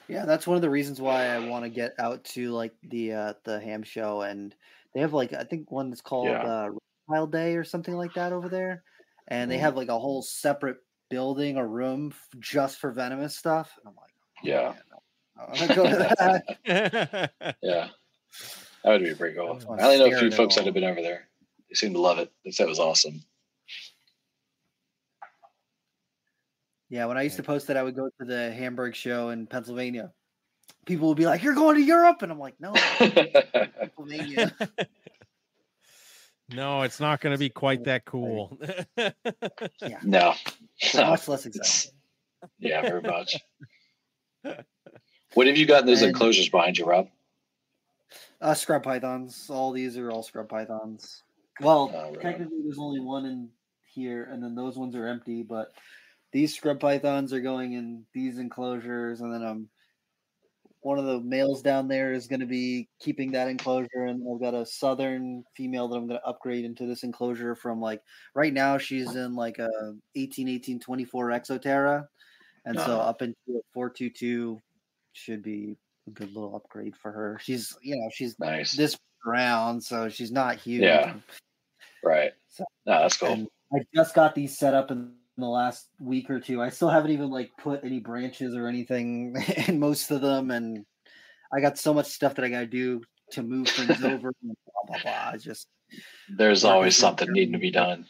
Yeah, that's one of the reasons why I want to get out to like the ham show, and they have like I think one that's called Reptile Day or something like that over there, and they have like a whole separate building or room just for venomous stuff. And I'm like, yeah, I'm gonna go to that. Yeah, that would be pretty cool. I only know a few folks that have been over there. They seem to love it. They said it was awesome. Yeah, when I used to post that I would go to the Hamburg show in Pennsylvania, people would be like, "You're going to Europe," and I'm like, "No, Pennsylvania." No, it's not going to be quite that cool. Yeah, no, much less exciting. Yeah, very much. What have you got in those enclosures behind you, Rob? Scrub pythons. All these are all scrub pythons. Well, technically, there's only one in here, and then those ones are empty. But these scrub pythons are going in these enclosures, and then one of the males down there is going to be keeping that enclosure, and I've got a southern female that I'm going to upgrade into this enclosure from like right now she's in like a 1824 Exoterra, and so up into a 422 should be a good little upgrade for her. She's nice. This round, so she's not huge. Yeah, right. So, no, that's cool. I just got these set up in the last week or two. I still haven't even like put any branches or anything in most of them, and I got so much stuff that I got to do to move things over. And blah blah blah. There's always something needing to be done.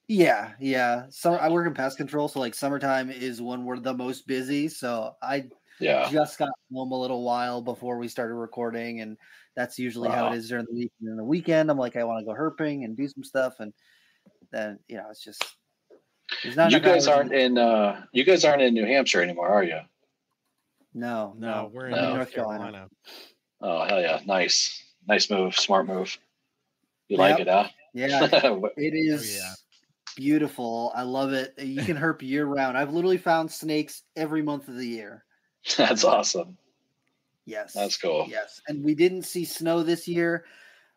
Yeah. So I work in pest control, so like summertime is when we're the most busy. So I just got home a little while before we started recording, and that's usually how it is during the week. And then the weekend, I'm like, I want to go herping and do some stuff, and then it's just. You guys aren't in New Hampshire anymore, are you? No, we're in North Carolina. Oh, hell yeah. Nice move. Smart move. You like it, huh? Yeah, it is beautiful. I love it. You can herp year round. I've literally found snakes every month of the year. That's awesome. Yes. That's cool. Yes. And we didn't see snow this year.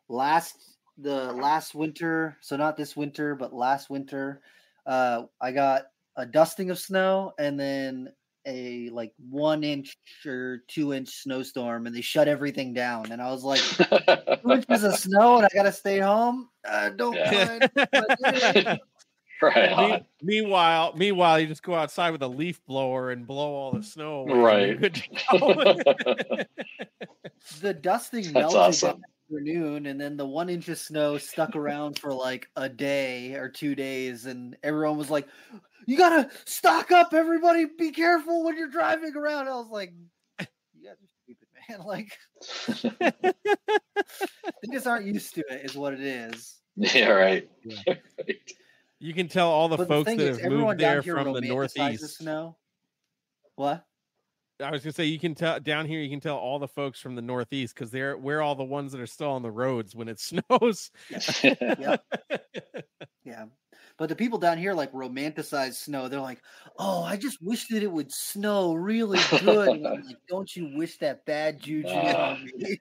The last winter, so not this winter, but last winter, I got a dusting of snow and then a like 1 inch or 2 inch snowstorm, and they shut everything down. And I was like, 2 inches of snow and I got to stay home? Don't mind. Right. Meanwhile, you just go outside with a leaf blower and blow all the snow away. Right. Good to go. The dusting melted that afternoon, and then the 1 inch of snow stuck around for like a day or 2 days, and everyone was like, "You gotta stock up, everybody! Be careful when you're driving around." I was like, "You guys are stupid, man! Like, they just aren't used to it, is what it is." Yeah, right. Yeah. You can tell all the folks that have moved there from the Northeast. Snow. What? I was gonna say you can tell down here. You can tell all the folks from the Northeast because we're all the ones that are still on the roads when it snows. Yep. Yeah, but the people down here like romanticize snow. They're like, "Oh, I just wish that it would snow really good." And I'm like, "Don't you wish that bad juju on me?"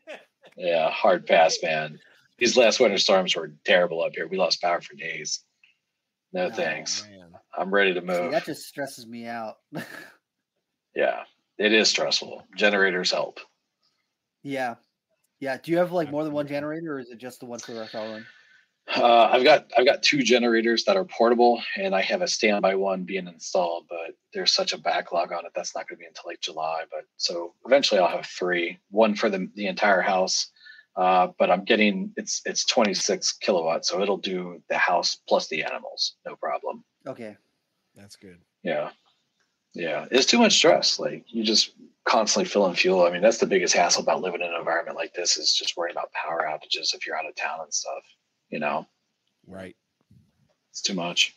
Yeah, hard pass, man. These last winter storms were terrible up here. We lost power for days. No thanks. Man. I'm ready to move. See, that just stresses me out. Yeah. It is stressful. Generators help. Yeah. Do you have like more than one generator, or is it just the one for the Reptile Run? I've got 2 generators that are portable, and I have a standby one being installed. But there's such a backlog on it that's not going to be until like July. But so eventually I'll have 3, one for the entire house. But I'm getting it's 26 kilowatts, so it'll do the house plus the animals, no problem. Okay, that's good. Yeah, it's too much stress. Like you just constantly filling fuel. I mean, that's the biggest hassle about living in an environment like this is just worrying about power outages if you're out of town and stuff. Right? It's too much.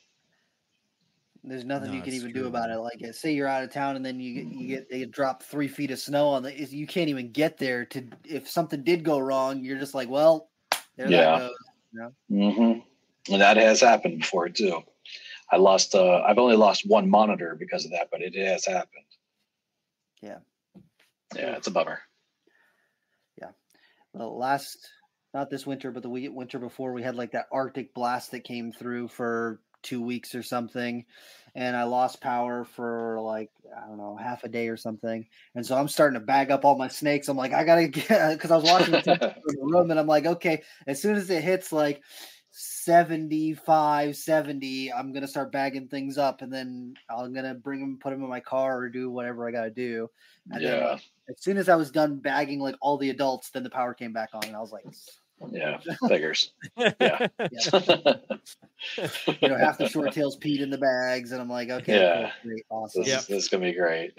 There's nothing you can even do about it. Like, say you're out of town and then they drop 3 feet of snow on you can't even get there to. If something did go wrong, you're just like, well, there that goes. Mm-hmm. And that has happened before too. I've only lost 1 monitor because of that, but it has happened. Yeah, it's a bummer. Yeah. Well, not this winter, but the winter before, we had like that Arctic blast that came through for 2 weeks or something, and I lost power for like, I don't know, half a day or something. And so I'm starting to bag up all my snakes. I'm like, I gotta get, because I was watching the temperature in the room, and I'm like, okay, as soon as it hits like 75, 70, I'm gonna start bagging things up, and then I'm gonna bring them, put them in my car, or do whatever I gotta do. And then as soon as I was done bagging like all the adults, then the power came back on, and I was like, yeah, figures. Yeah. Half the short tails peed in the bags, and I'm like, okay, cool, great, awesome. This is gonna be great.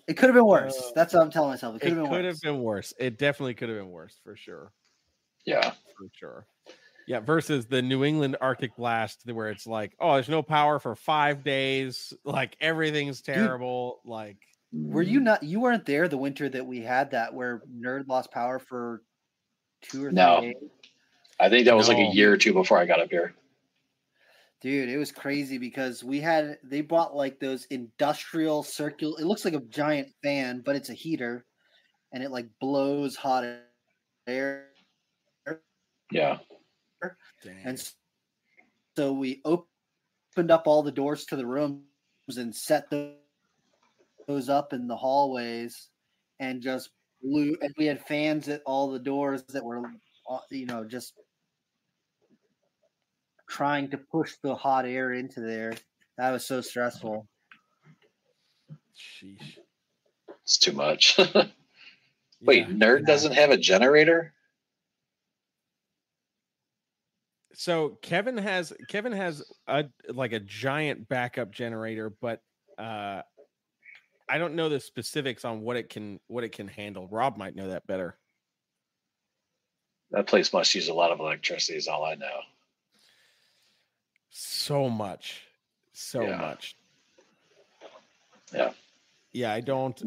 It could have been worse. That's what I'm telling myself. It could have been worse. It definitely could have been worse, for sure. Yeah, for sure. Yeah, versus the New England Arctic blast, where it's like, oh, there's no power for 5 days, like everything's terrible. Dude, like, you weren't there the winter that we had that where Nerd lost power for 2 or 3 days? I think that was like a year or two before I got up here. Dude, it was crazy because they bought like those industrial circular, it looks like a giant fan, but it's a heater, and it like blows hot air. Yeah. And so we opened up all the doors to the rooms and set those up in the hallways, and just blew, and we had fans at all the doors that were, just trying to push the hot air into there. That was so stressful. Sheesh. It's too much. Wait, Nerd doesn't have a generator? So Kevin has a giant backup generator, but I don't know the specifics on what it can handle. Rob might know that better. That place must use a lot of electricity, is all I know. So much. Yeah. Yeah, I don't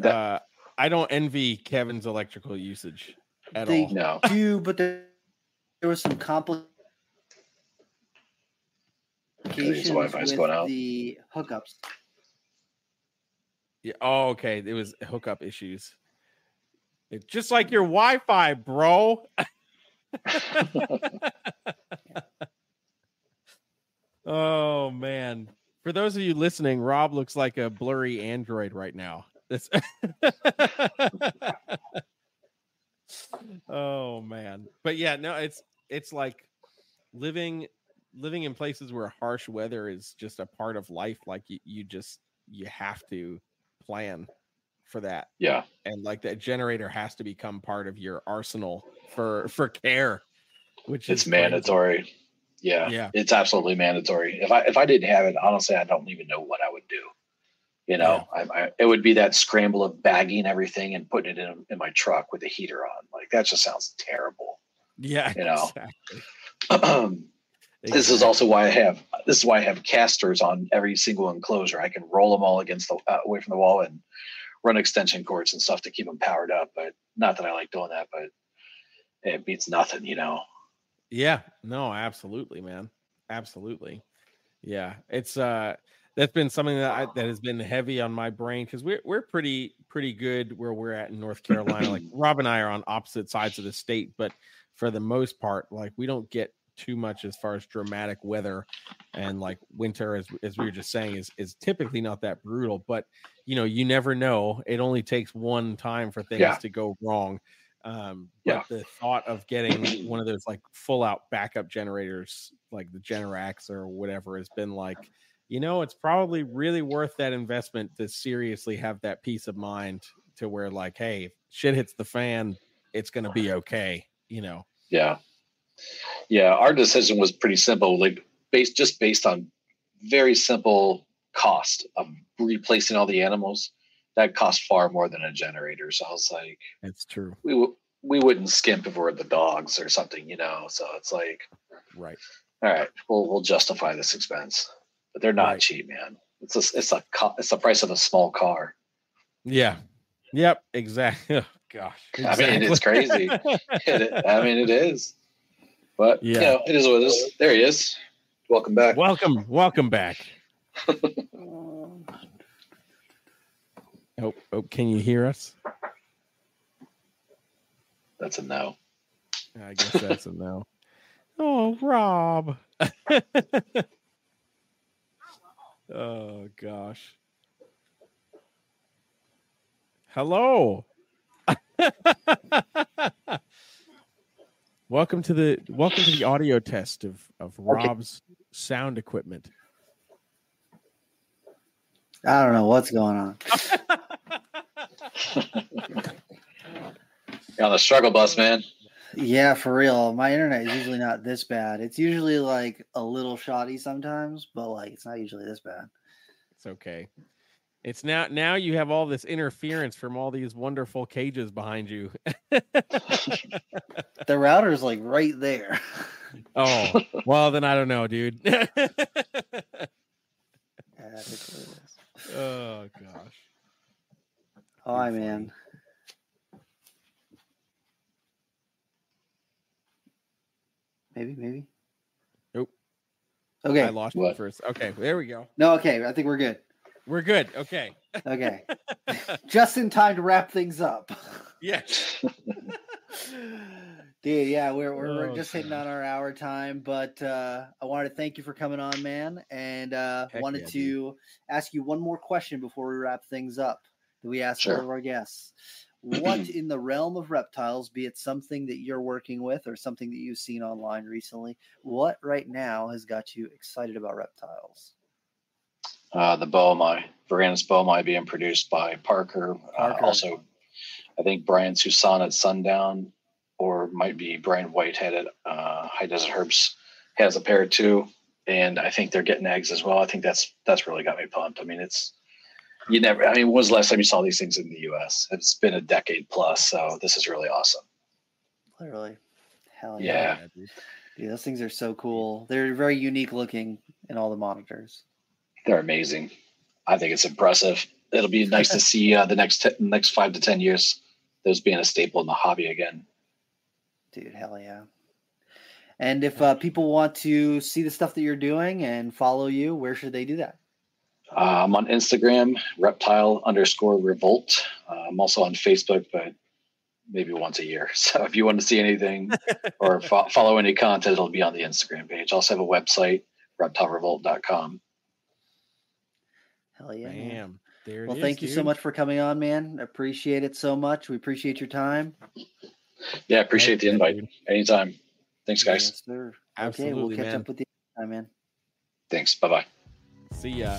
envy Kevin's electrical usage at all. No. Do, but there was some complications with going out. the hookups. Yeah. Oh, okay. It was hookup issues. It's just like your Wi-Fi, bro. Oh man. For those of you listening, Rob looks like a blurry android right now. Oh man. But yeah, no, it's like living in places where harsh weather is just a part of life. Like you have to plan for that. Yeah. And like that generator has to become part of your arsenal for care, which it's is mandatory. Crazy. Yeah. It's absolutely mandatory. If I didn't have it, honestly, I don't even know what I would do. It would be that scramble of bagging everything and putting it in my truck with the heater on. Like that just sounds terrible. Yeah. Exactly. This is also why I have casters on every single enclosure. I can roll them all against away from the wall and run extension cords and stuff to keep them powered up. But not that I like doing that, but it beats nothing, Yeah, no, absolutely, man. Absolutely. Yeah. It's that's been something that has been heavy on my brain, because we're pretty good where we're at in North Carolina. Like Rob and I are on opposite sides of the state, but for the most part, like we don't get too much as far as dramatic weather, and like winter, as we were just saying, is typically not that brutal, but you never know. It only takes one time for things to go wrong. But the thought of getting one of those like full out backup generators, like the Generacs or whatever, has been like, it's probably really worth that investment to seriously have that peace of mind to where like, hey, if shit hits the fan, it's going to be okay. Yeah. Our decision was pretty simple, like based on very simple cost of replacing all the animals. That cost far more than a generator. So I was like, it's true. We wouldn't skimp if we're the dogs or something, so it's like, right. All right, we'll justify this expense, but they're not cheap, man. It's the price of a small car. Yeah. Yep. Exactly. Oh, gosh. Exactly. I mean, it's crazy. It is. But it is what it is. There he is. Welcome back. Welcome back. Oh, can you hear us? That's a no. I guess that's a no. Oh, Rob. Oh gosh. Hello. Welcome to the audio test of Rob's sound equipment. I don't know what's going on. You're on the struggle bus, man. Yeah, for real. My internet is usually not this bad. It's usually like a little shoddy sometimes, but like it's not usually this bad. It's okay. It's now you have all this interference from all these wonderful cages behind you. The router's like right there. Oh, well then I don't know, dude. Oh gosh. Hi, man. Maybe. Nope. Okay. I lost you first. Okay, there we go. No, okay. I think we're good. We're good. Okay. Okay. Just in time to wrap things up. Yes. Dude, yeah, we're just hitting on our hour time, but I wanted to thank you for coming on, man, and wanted to ask you one more question before we wrap things up that we ask all of our guests. What in the realm of reptiles, be it something that you're working with or something that you've seen online recently, what right now has got you excited about reptiles? The Boamai, Varanus Boamai being produced by Parker. Also, I think Brian Susan at Sundown, or might be Brian Whitehead at High Desert Herbs, has a pair too. And I think they're getting eggs as well. I think that's really got me pumped. I mean, when was the last time you saw these things in the U.S.? It's been a decade plus, so this is really awesome. Literally. Hell yeah. Dude, those things are so cool. They're very unique looking in all the monitors. They're amazing. I think it's impressive. It'll be nice to see the next 5 to 10 years those being a staple in the hobby again. Dude, hell yeah. And if people want to see the stuff that you're doing and follow you, where should they do that? I'm on Instagram, Reptile_Revolt. I'm also on Facebook, but maybe once a year. So if you want to see anything or follow any content, it'll be on the Instagram page. I also have a website, ReptileRevolt.com. Hell yeah. Bam. There it well, is, thank you so much for coming on, man. Appreciate it so much. We appreciate your time. Yeah, appreciate the invite. Anytime. Thanks, guys. Yes, sir. Absolutely, okay, we'll catch man. up with you next time, man. Thanks. Bye-bye. See ya.